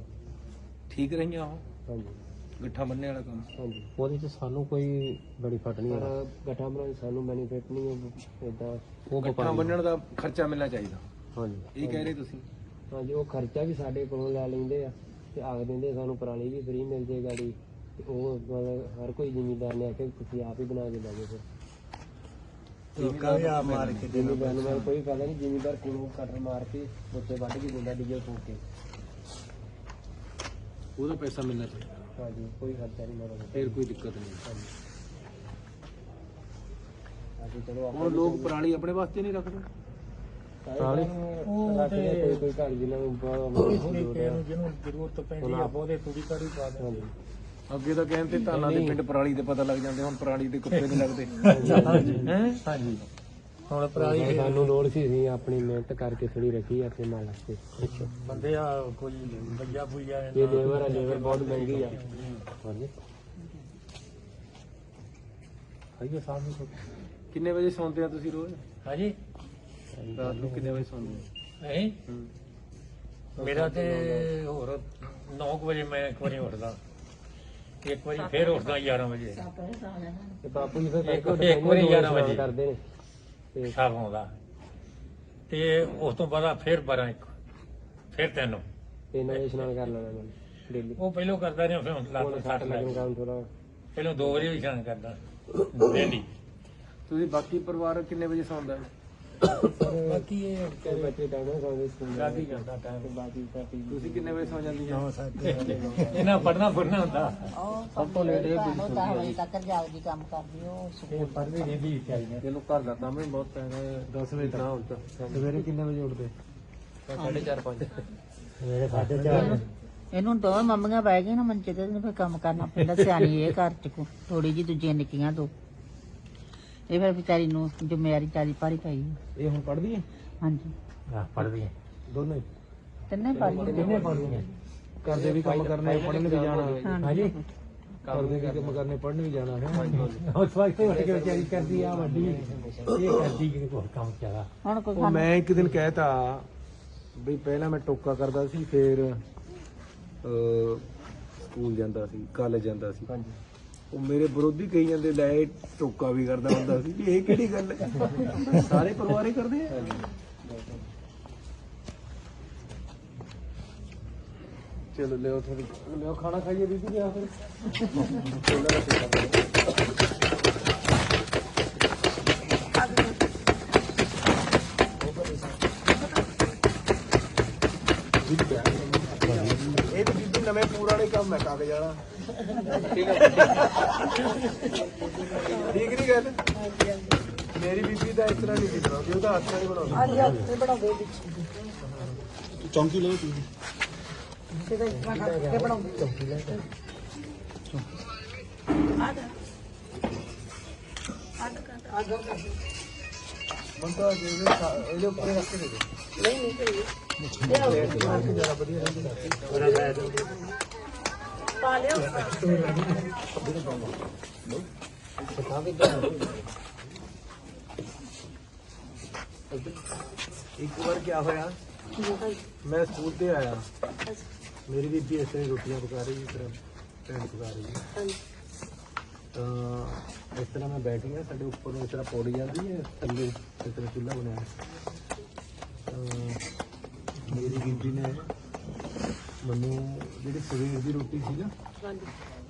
Speaker 3: ਠੀਕ ਰਹੀਆਂ ਉਹ
Speaker 4: ਹਾਂਜੀ
Speaker 3: ਗੱਠਾ ਬੰਨ੍ਹਣੇ ਵਾਲਾ ਕੰਮ?
Speaker 4: ਹਾਂਜੀ ਉਹਦੇ ਚ ਸਾਨੂੰ ਕੋਈ ਬੜੀ ਫਟ ਨਹੀਂ ਆ। ਗੱਠਾ ਬਣਾਉਣ ਸਾਨੂੰ ਬੈਨੀਫਿਟ ਨਹੀਂ ਇਦਾਂ। ਉਹ
Speaker 3: ਗੱਠਾ ਬੰਨਣ ਦਾ ਖਰਚਾ ਮਿਲਣਾ ਚਾਹੀਦਾ,
Speaker 4: ਹਾਂਜੀ
Speaker 3: ਇਹ ਕਹਿ ਰਹੇ ਤੁਸੀਂ?
Speaker 4: ਹਾਂਜੀ ਉਹ ਖਰਚਾ ਵੀ ਸਾਡੇ ਕੋਲੋਂ ਲੈ ਲੈਂਦੇ ਆ ਤੇ ਆਖ ਦਿੰਦੇ ਸਾਨੂੰ ਪਰਾਲੀ ਵੀ ਫ੍ਰੀ ਮਿਲ ਜੇ ਗਾੜੀ। ਤੇ ਉਹ ਮਤਲਬ ਹਰ ਕੋਈ ਜ਼ਿਮੀਂਦਾਰ ਨੇ ਆ ਕੇ ਤੁਸੀਂ ਆਪ ਹੀ ਬਣਾ ਕੇ ਲੈ ਜਾਓ।
Speaker 6: ਲੋਕਾਂ ਵੀ ਆ ਮਾਰ ਕੇ ਦੇਣਾ।
Speaker 4: ਜ਼ਿਮੀਂਦਾਰ ਨੂੰ ਕੋਈ ਫਾਇਦਾ ਨਹੀਂ। ਜ਼ਿਮੀਂਦਾਰ ਕੋਲੋਂ ਕਟਰ ਮਾਰ ਕੇ ਉੱਤੇ ਵੱਢ ਕੇ ਦਿੰਦਾ ਡੀਜ਼ਲ ਫੂਕ ਕੇ।
Speaker 3: ਉਹਦਾ ਪੈਸਾ ਮਿਲਣਾ ਚਾਹੀਦਾ,
Speaker 4: ਹਾਂਜੀ ਕੋਈ ਖਰਚਾ ਨਹੀਂ ਮਾਰਦਾ।
Speaker 3: ਫਿਰ ਕੋਈ ਦਿੱਕਤ ਨਹੀਂ।
Speaker 4: ਅਸੀਂ ਚਲੋ
Speaker 3: ਹੁਣ ਲੋਕ ਪਰਾਲੀ ਆਪਣੇ ਵਾਸਤੇ ਨਹੀਂ ਰੱਖਦੇ।
Speaker 4: ਪਰਾਲੀ ਰੱਖਦੇ ਕੋਈ ਕੋਈ ਘਰ ਜਿਹਨਾਂ ਨੂੰ
Speaker 1: ਥੋੜੀ ਥੋੜੀ ਕਿਸੇ ਨੂੰ ਜਿਹਨੂੰ ਜ਼ਰੂਰਤ ਪੈਂਦੀ ਆ ਉਹਦੇ ਥੋੜੀ ਕਾੜੀ ਪਾ ਦੇ।
Speaker 4: ਹਾਂਜੀ
Speaker 3: ਅੱਗੇ ਤਾਂ ਕਹਿੰਦੇ ਧਾਨਾਂ ਦੇ ਪਿੰਡ ਪਰਾਲੀ ਦੇ ਪਤਾ ਲੱਗ ਜਾਂਦੇ, ਹੁਣ ਪਰਾਲੀ ਦੇ ਕੁੱਤੇ ਨਹੀਂ ਲੱਗਦੇ।
Speaker 1: ਹਾਂਜੀ ਹੁਣ ਪਰਾਲੀ
Speaker 4: ਸਾਨੂੰ ਲੋੜ ਸੀ ਅਸੀਂ ਆਪਣੀ ਮਿਹਨਤ ਕਰਕੇ ਥੋੜੀ ਰੱਖੀ ਆਪਣੇ ਨਾਲ ਵਾਸਤੇ।
Speaker 1: ਬੰਦੇ ਆ ਕੋਈ ਬੱਜਾ ਬੁਈਆ
Speaker 4: ਇਹ ਲੇਬਰ ਆ, ਲੇਬਰ ਬਹੁਤ ਮਹਿੰਗੀ ਆ। ਹਾਂਜੀ
Speaker 1: ਆਈਏ ਸਾਹਮਣੇ
Speaker 3: ਕਿੰਨੇ ਵਜੇ ਸੌਂਦੇ ਆ ਤੁਸੀਂ ਰੋਜ਼?
Speaker 1: ਹਾਂਜੀ
Speaker 3: ਰਾਤ ਨੂੰ ਕਿੰਨੇ ਵਜੇ ਸੌਂਦੇ ਆ?
Speaker 1: ਨਹੀਂ ਮੇਰਾ ਤੇ ਹੋਰ 9 ਵਜੇ ਮੈਂ ਇੱਕ ਵਾਰੀ ਉੱਠਦਾ। ਇੱਕ ਵਾਰੀ ਫੇਰ ਉੱਠਦਾ 11 ਵਜੇ
Speaker 2: ਆਪਣੇ ਸਾਹ ਲੈਣਾ
Speaker 4: ਤੇ ਬਾਪੂ ਜੀ ਫਿਰ
Speaker 1: ਇੱਕ ਵਾਰੀ 11 ਵਜੇ
Speaker 4: ਕਰਦੇ ਨੇ ਤੇ
Speaker 1: ਸਾਫ ਆਉਂਦਾ ਤੇ ਉਸ ਤੋਂ ਬਾਅਦ ਫੇਰ 12 1 ਫੇਰ 3
Speaker 4: 3 ਵਜੇ ਇਸ਼ਨਾਨ ਕਰ ਲੈਣਾ ਮੈਂ ਡੇਲੀ
Speaker 1: ਉਹ ਪਹਿਲੋਂ ਕਰਦਾ ਰਿਹਾ ਫਿਰ ਹੁਣ ਲੱਗ
Speaker 4: ਹੁਣ 60 ਲੱਗਣ ਕਾਰਨ ਥੋੜਾ
Speaker 1: ਪਹਿਲੋਂ 2 ਵਜੇ ਵੀ ਇਸ਼ਨਾਨ ਕਰਦਾ ਡੇਲੀ
Speaker 3: ਤੁਸੀਂ ਬਾਕੀ ਪਰਿਵਾਰ ਕਿੰਨੇ ਵਜੇ ਸੌਂਦਾ ਹੈ?
Speaker 4: ਬਾਕੀ ਇਹ ਬੱਚੇ ਟਾਈਮ ਨਾਲ ਸੌਂਦੇ ਸਕੂਲ
Speaker 1: ਕਾਫੀ ਕਰਦਾ ਟਾਈਮ
Speaker 4: ਬਾਕੀ ਕਾਫੀ
Speaker 3: ਤੁਸੀਂ ਕਿੰਨੇ ਵਜੇ ਸੌ ਜਾਂਦੀ ਹੈ?
Speaker 6: 9-7
Speaker 1: ਇਹਨਾਂ ਪੜਨਾ ਫੁਰਨਾ ਹੁੰਦਾ
Speaker 2: ਉਹ ਸਭ ਤੋਂ ਲੇਟ 10 ਵਜੇ ਤੱਕ ਜਾਗਦੀ ਕੰਮ ਕਰਦੀ ਉਹ
Speaker 1: ਇਹ
Speaker 2: ਸਕੂਲ
Speaker 1: ਪੜ੍ਹਦੀ ਰਹਿੰਦੀ ਵਿਚਾਰੀਆਂ
Speaker 3: ਇਹਨੂੰ ਘਰ ਦਾ ਕੰਮ ਹੀ ਬਹੁਤ ਪੈਣਾ ਹੈ 10 ਵਜੇ ਤੱਕ ਹੁਣ ਤਾਂ ਸਵੇਰੇ ਕਿੰਨੇ ਵਜੇ ਉੱਠਦੇ?
Speaker 4: 4:30 5
Speaker 6: ਮੇਰੇ 4:30
Speaker 2: ਇਹਨੂੰ ਦੋਵੇਂ ਮੰਮੀਆਂ ਬਹਿ ਗਈਆਂ ਨਾ ਮੰਚੇ ਤੇ ਫਿਰ ਕੰਮ ਕਰਨਾ ਪੈਂਦਾ ਸਿਆਣੀ ਇਹ ਘਰ ਚ ਥੋੜੀ ਜੀ ਦੂਜੀਆਂ ਨਿੱਕੀਆਂ ਦੋ ਇਹ ਫਿਰ ਵਿਚਾਰੀ ਨੂੰ ਜ਼ਿੰਮੇਵਾਰੀ ਚਾਲੀ ਭਾਰੀ ਪਈ ਹੈ।
Speaker 3: ਇਹ ਹੁਣ ਪੜ੍ਹਦੀ ਹੈ?
Speaker 2: ਹਾਂਜੀ
Speaker 1: ਪੜ੍ਹਦੀਆਂ
Speaker 3: ਦੋਨੇ
Speaker 2: ਤਿੰਨੇ ਪੜ੍ਹਦੀ
Speaker 1: ਕਿੰਨੇ ਪੜ੍ਹਦੀਆਂ
Speaker 3: ਕਰਦੇ ਵੀ ਕੰਮ ਕਰਨੇ ਪੜ੍ਹਨ ਵੀ ਜਾਣਾ
Speaker 1: ਹਾਂਜੀ
Speaker 3: ਕਰਦੇ ਵੀ ਕੰਮ ਕਰਨੇ ਪੜ੍ਹਨ ਵੀ ਜਾਣਾ ਹੈ
Speaker 1: ਉਸ ਵਕਤ ਉੱਠ ਕੇ ਵਿਚਾਰੀ ਕਰਦੀ ਆ ਵੱਡੀ ਇਹ ਕਰਦੀ ਕਿ ਕੋਈ ਕੰਮ ਚਾਰਾ
Speaker 2: ਹੁਣ ਕੋਈ
Speaker 3: ਉਹ ਮੈਂ ਇੱਕ ਦਿਨ ਕਹਿਤਾ ਵੀ ਪਹਿਲਾਂ ਮੈਂ ਟੋਕਾ ਕਰਦਾ ਸੀ ਫਿਰ ਸਕੂਲ ਜਾਂਦਾ ਸੀ ਕਾਲਜ ਜਾਂਦਾ ਸੀ ਉਹ ਮੇਰੇ ਵਿਰੋਧੀ ਕਹੀ ਜਾਂਦੇ ਲੈ ਇਹ ਟੋਕਾ ਵੀ ਕਰਦਾ ਹੁੰਦਾ ਸੀ ਵੀ ਇਹ ਕਿਹੜੀ ਗੱਲ ਹੈ ਸਾਰੇ ਪਰਿਵਾਰ ਹੀ ਕਰਦੇ ਆ ਚਲੋ ਲਿਓ ਥੋੜੀ ਲਿਓ ਖਾਣਾ ਖਾਈਏ ਬੀਬੀ ਆ ਫਿਰ ਇਹ ਤਾਂ ਬੀਬੀ ਨਵੇਂ ਪੁਰਾਣੇ ਕੰਮ ਹੈ ਕਾਗਜ਼ ਵਾਲਾ ਠੀਕ ਹੈ ਠੀਕ ਨਹੀਂ ਗੱਲ ਮੇਰੀ ਬੀਬੀ ਦਾ ਇਸ ਤਰ੍ਹਾਂ ਨਹੀਂ ਸੀ ਬਣਾਉਂਦੀ ਉਹਦਾ ਹੱਥ ਨਾਲ ਹੀ ਬਣਾਉਂਦੀ
Speaker 6: ਚੌਂਕੀ ਲੈ ਤੂੰ
Speaker 3: ਬੰਦਾ ਇਹਦੇ ਉੱਪਰ ਰੱਖ ਕੇ ਦੇ ਦੇ ਨਹੀਂ ਜਰਾ ਵਧੀਆ ਰਹਿੰਦੀ ਇੱਕ ਵਾਰ ਕੀ ਹੋਇਆ ਮੈਂ ਸਕੂਲ ਤੇ ਆਇਆ ਮੇਰੀ ਬੀਬੀ ਇਸ ਤਰ੍ਹਾਂ ਰੋਟੀਆਂ ਪਕਾ ਰਹੀ ਸੀ ਭੈਣ ਪਕਾ ਰਹੀ ਸੀ ਤਾਂ ਇਸ ਤਰ੍ਹਾਂ ਮੈਂ ਬੈਠ ਗਿਆ ਸਾਡੇ ਉੱਪਰ ਨੂੰ ਇਸ ਤਰ੍ਹਾਂ ਪੌੜੀ ਜਾਂਦੀ ਹੈ ਥੱਲੇ ਇਸ ਤਰ੍ਹਾਂ ਚੁੱਲ੍ਹਾ ਬਣਿਆ ਤਾਂ ਮੇਰੀ ਬੀਬੀ ਨੇ ਮੈਨੂੰ ਜਿਹੜੀ ਸਵੇਰ ਦੀ ਰੋਟੀ ਸੀ ਨਾ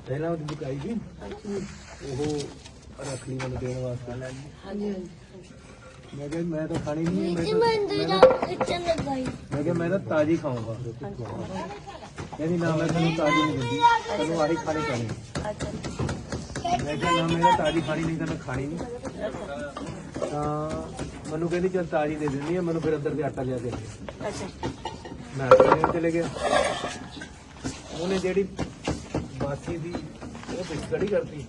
Speaker 3: ਪਹਿਲਾਂ ਉਹਦੀ ਪਕਾਈ ਸੀ ਉਹ ਰੱਖ ਲਈ ਮੈਨੂੰ ਦੇਣ ਵਾਸਤੇ ਮੈਂ ਕਿਹਾ ਮੈਂ ਤਾਂ ਖਾਣੀ ਨਹੀਂ ਮੈਂ ਕਿਹਾ ਮੈਂ ਤਾਂ ਤਾਜ਼ੀ ਖਾਊਂਗਾ ਕਹਿੰਦੀ ਨਾ ਮੈਂ ਤੈਨੂੰ ਤਾਜ਼ੀ ਨਹੀਂ ਦਿੰਦੀ ਤੈਨੂੰ ਆਹੀ ਖਾਣੀ ਪੈਣੀ ਮੈਂ ਕਿਹਾ ਨਾ ਮੇਰਾ ਤਾਜ਼ੀ ਖਾਣੀ ਨਹੀਂ ਤਾਂ ਮੈਂ ਖਾਣੀ ਨਹੀਂ ਤਾਂ ਮੈਨੂੰ ਕਹਿੰਦੀ ਚੱਲ ਤਾਜ਼ੀ ਦੇ ਦਿੰਦੀ ਆ ਮੈਨੂੰ ਫਿਰ ਅੰਦਰ ਦੇ ਆਟਾ ਲਿਆ ਦੇ ਮੈਂ ਆਟਾ ਲੈਣ ਚਲੇ ਗਿਆ ਉਹਨੇ ਜਿਹੜੀ ਬਾਕੀ ਦੀ ਉਹ ਵਿੱਚ ਕੜੀ ਕਰਤੀ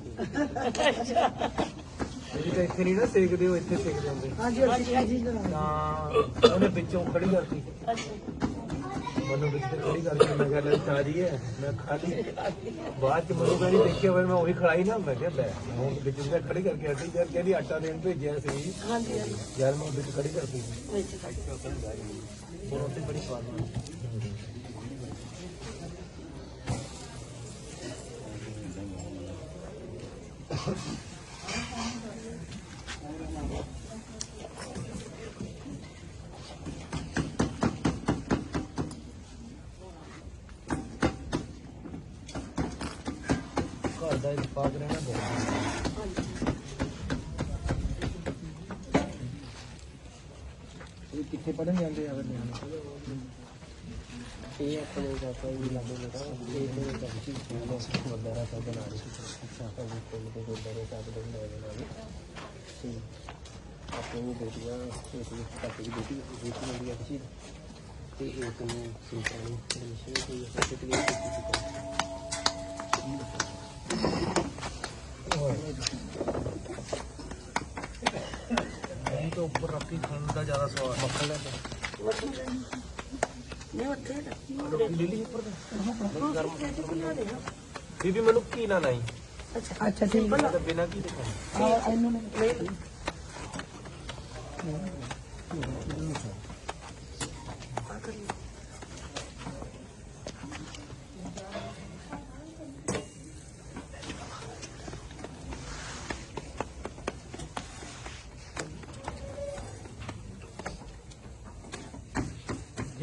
Speaker 3: ਜਿਹੜੀ ਤਾਂ ਇੱਥੇ ਨਹੀਂ ਨਾ ਸੇਕਦੇ ਉਹ ਇੱਥੇ ਸੇਕਦੇ ਹੁੰਦੇ ਤਾਂ ਉਹਨੇ ਵਿੱਚੋਂ ਖੜੀ ਕਰਤੀ ਮੈਨੂੰ ਵਿੱਚ ਖੜੀ ਕਰਕੇ ਮੈਂ ਕਿਹਾ ਲੈ ਤਾਜ਼ੀ ਹੈ ਮੈਂ ਖਾ ਲਈ ਬਾਅਦ ਚ ਮੈਨੂੰ ਕਹਿੰਦੀ ਦੇਖਿਆ ਫਿਰ ਮੈਂ ਉਹੀ ਖੜਾਈ ਨਾ ਮੈਂ ਕਿਹਾ ਲੈ ਹੁਣ ਵਿੱਚ ਉਹਦਾ ਖੜੀ ਕਰਕੇ ਹਟੀ ਜਦ ਕਹਿੰਦੀ ਆਟਾ ਦੇਣ ਭੇਜਿਆ ਸੀ ਯਾਰ ਮੈਂ ਵਿੱਚ ਖੜੀ ਕਰਤੀ ਉਹ ਰੋਟੀ ਬੜੀ ਸਵਾਦ ਬਣਦੀ ਘਰ ਦਾ ਇਤਫਾਕ ਰਹਿਣਾ ਬਹੁਤ ਇਹ ਕਿੱਥੇ ਪੜਨ ਜਾਂਦੇ ਆ ਨਿਆਣੇ
Speaker 4: ਇਹ ਆਪਣੇ ਪਾਪਾ ਜੀ ਲਾਗੇ ਬੇਟਾ ਇਹ ਤੇ ਕੱਚੀ ਸਕੂਲ ਵਗੈਰਾ ਸਭ ਬਣਾ ਰਹੇ ਸੀ ਅੱਛਾ ਤਾਂ ਕੋਲ ਦੇ ਗੁਰਦਾਰੇ ਸਾਹਿਬ ਦੇ ਨਾਲ ਤੇ ਆਪਣੀ ਬੇਟੀਆਂ ਇੱਕ ਦੀ ਬੇਟੀ ਮੇਰੀ ਅੱਛੀ ਤੇ ਇੱਕ ਨੂੰ ਸਿੰਪਲ ਮਿਸ਼ਨ ਕੋਈ ਹੈ ਤੇ ਕਲੀਅਰ ਕੀਤੀ
Speaker 3: ਇਹ ਤਾਂ ਉੱਪਰ ਰੱਖ ਕੇ ਖਾਣ ਦਾ ਜ਼ਿਆਦਾ ਸਵਾਦ ਮੱਖਣ ਦਾ ਰੋਟੀ ਲੈ ਲਈ ਉੱਪਰ ਦਾ ਬੀਬੀ ਮੈਨੂੰ ਕੀ ਨਾ ਨਹੀਂ
Speaker 2: ਅੱਛਾ ਠੀਕ
Speaker 3: ਮੈਂ ਤਾਂ ਬਿਨਾਂ ਕੀ ਦੇਖਾਂ
Speaker 2: ਇਹਨੂੰ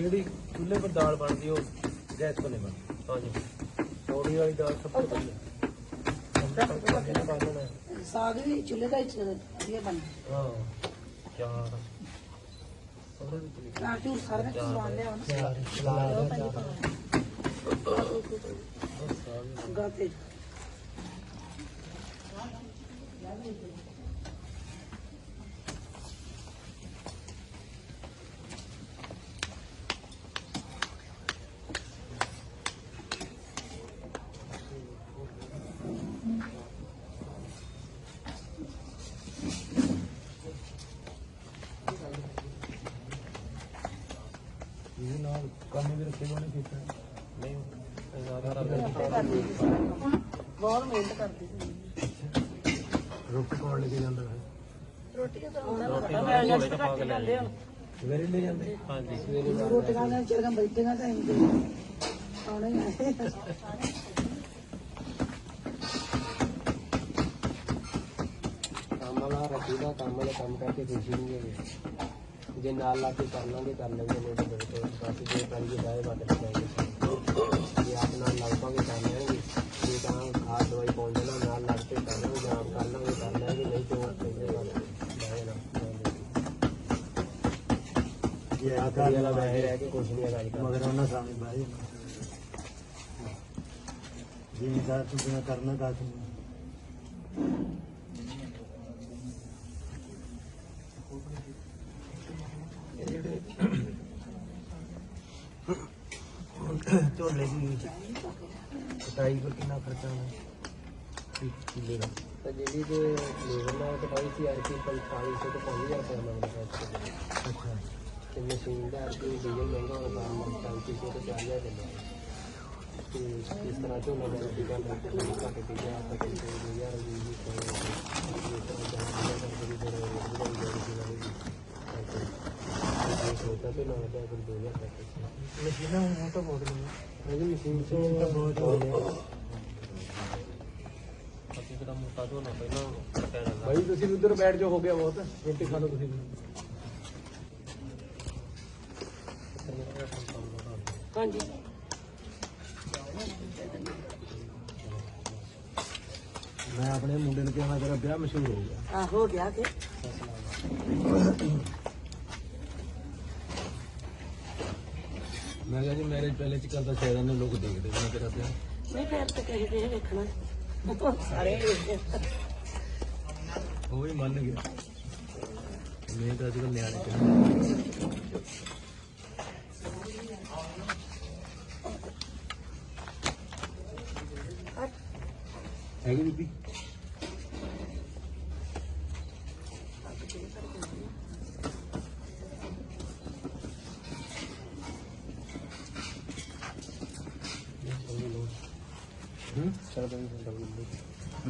Speaker 4: ਜਿਹੜੀ ਚੁੱਲ੍ਹੇ ਪਰ ਦਾਲ ਬਣਦੀ ਉਹ ਗੈਸ ਪਰ ਨਹੀਂ ਬਣਦੀ। ਹਾਂਜੀ ਤੌੜੀ ਵਾਲੀ ਦਾਲ ਸਭ ਤੋਂ ਵਧੀਆ।
Speaker 2: ਸਾਗ ਵੀ ਚੁੱਲ੍ਹੇ ਦਾ ਹੀ ਵਧੀਆ ਬਣਦਾ।
Speaker 4: ਹਾਂ ਚਾਰ ਉਹਦੇ ਵਿੱਚ
Speaker 2: ਚਾਰ ਚੂਰ ਸਾਰਾ ਕੁਝ ਸਵਾਦ ਲਿਆ ਨਾ ਗਾਤੇ
Speaker 4: ਇਹ ਨਾਲ ਕੰਮ ਵੀ ਰੱਖੇ ਹੋਣੇ ਕੀਤਾ ਨਹੀਂ ਜ਼ਿਆਦਾ
Speaker 2: ਬਹੁਤ ਮਿਹਨਤ ਕਰਦੀ ਸੀ।
Speaker 4: ਰੋਟੀ ਕੌਣ ਲੈ ਕੇ ਜਾਂਦਾ ਹੈ?
Speaker 2: ਰੋਟੀ ਤਾਂ ਉਹਨਾਂ ਨੂੰ ਪਤਾ ਮੈਂ ਗੈਸਟ ਘੱਟ ਲੈਂਦੇ ਹੁਣ
Speaker 4: ਸਵੇਰੇ ਲੈ ਜਾਂਦੇ। ਹਾਂਜੀ ਸਵੇਰੇ
Speaker 2: ਰੋਟੀਆਂ ਨਾਲ ਚਿਰ ਬੈਠੀਆਂ ਟਾਈਮ ਤੇ ਆਉਣਾ ਹੀ ਹੈ।
Speaker 4: ਕੰਮ ਵਾਲਾ ਰੱਖੀ ਦਾ ਕੰਮ ਵਾਲਾ ਕੰਮ ਕਰਕੇ ਖੁਸ਼ੀ ਨਹੀਂ ਹੈਗੀ। ਜੇ ਨਾਲ ਲਾ ਕੇ ਕਰ ਲਾਂਗੇ ਨਹੀਂ ਤਾਂ ਬਿਲਕੁਲ ਬਸ ਜੇ ਕਰੀਏ ਦਾਏ ਬਾਤ ਨਹੀਂ ਜੇ ਆਪ ਨਾਲ ਲੱਗ ਪਾਂਗੇ ਕਰ ਲੈਣਗੇ। ਜੇ ਤਾਂ ਖਾਦ ਦਵਾਈ ਪਹੁੰਚ ਜਾਣਾ ਨਾਲ ਲੱਗ ਕੇ ਕਰ ਲਾਂਗੇ ਜਾਂ ਕਰ ਲਾਂਗੇ ਨਹੀਂ ਤਾਂ
Speaker 6: ये आकार
Speaker 4: ਵਾਲਾ ਬੈਠੇ ਰਹਿ ਕੇ ਕੁਛ ਨਹੀਂ ਹੈਗਾ ਅੱਜ ਕੱਲ੍ਹ।
Speaker 6: मगर होना सामने भाई जिम्मेदार तो बिना करना का झोले की कटाई पर कितना खर्चा होना किले का
Speaker 4: ਤਾਂ ਜਿਹੜੀ ਤੇ ਲੇਬਰ ਨਾਲ ਕਟਾਈ ਸੀ ਆਰ ਪੀ 4500 ਤੋਂ 5000 ਰੁਪਏ ਮੰਗਦਾ
Speaker 6: अच्छा
Speaker 4: ਤੇ ਮਸ਼ੀਨ ਦਾ ਆਰ ਪੀ ਡੀਜ਼ਲ ਮਹਿੰਗਾ ਹੋਣਾ ਤਾਂ 3500 ਤੋਂ 4000 ਦਿੰਦਾ ਤੇ ਇਸ ਤਰ੍ਹਾਂ ਝੋਨਾ ਦਾ ਟਿਕਾ ਘੱਟ ਟਿਕਾ ਤਾਂ 2000 ਦੀ ਇਸ ਤਰ੍ਹਾਂ सोचा तो ना होता फिर 2000
Speaker 6: मशीन वो तो बहुत नहीं
Speaker 4: मशीन
Speaker 6: तो बहुत
Speaker 4: ਅਸੀਂ ਕਿਹੜਾ ਮੋਟਾ ਝੋਨਾ ਪਹਿਲਾਂ ਕੱਟਿਆ ਜਾਂਦਾ ਭਾਈ ਤੁਸੀਂ ਉਧਰ ਬੈਠ ਜਾਓ ਹੋ ਗਿਆ ਬਹੁਤ ਰੋਟੀ ਖਾ ਲਓ ਤੁਸੀਂ
Speaker 2: ਹਾਂਜੀ
Speaker 6: मैं अपने मुंडे ने कहना तेरा ब्याह मशहूर हो गया
Speaker 2: ਆ ਹੋ ਗਿਆ ਕਿ
Speaker 6: मैं कहा जी मैरिज पहले च करता शायद ने लोग देखते मैं तेरा ब्याह
Speaker 2: ਨਹੀਂ ਫਿਰ ਤੇ ਕਿਸੇ ਦੇ ਵੇਖਣਾ ਸਾਰੇ ਵੇਖਦੇ
Speaker 6: वो भी मान गया मैं तो आजकल न्याणे है कि बीबी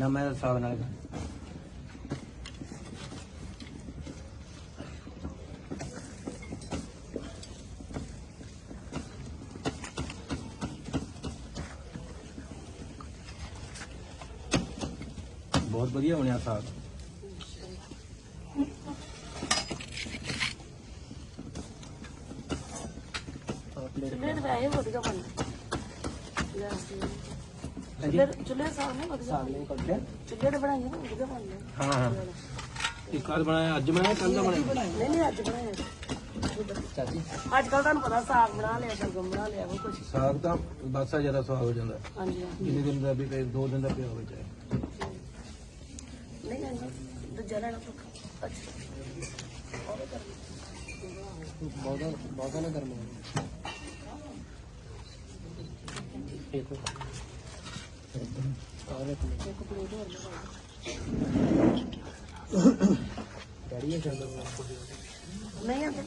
Speaker 6: ना मैं साग नाल बहुत बढ़िया होने साग
Speaker 2: ਚੁੱਲ੍ਹੇ ਦੇ ਵੈਸੇ ਵਧੀਆ ਬਣਦੇ ਚੁੱਲ੍ਹੇ ਸਾਹ ਨਹੀਂ ਵਧੀਆ ਚੁੱਲ੍ਹੇ ਤੇ ਬਣਾਈਏ ਨਾ ਵਧੀਆ ਬਣਦੇ
Speaker 6: हाँ हाँ एक आध बनाया अज बनाया कल का बनाया
Speaker 2: ਨਹੀਂ ਅੱਜ ਬਣਾਇਆ ਅੱਜ ਕੱਲ ਤੁਹਾਨੂੰ ਪਤਾ ਸਾਗ ਬਣਾ ਲਿਆ ਸਰਗਮ ਬਣਾ ਲਿਆ ਉਹ ਕੁਝ
Speaker 6: साग तो बासा ज्यादा स्वाद हो जाता
Speaker 2: ਹਾਂਜੀ ਹਾਂਜੀ
Speaker 6: जिन्ने दिन का भी 2 दिन का पिया हो जाए
Speaker 2: ਨਹੀਂ ਹਾਂਜੀ ਦੂਜਾ ਲੈਣਾ ਪੱਕਾ ਅੱਛਾ
Speaker 4: ਬਹੁਤ ਨਾ ਕਰਨਾ ਇੱਕ ਡੈਡੀ ਇਹ ਚੱਲਦਾ
Speaker 2: ਨਹੀਂ ਆਉਂਦੇ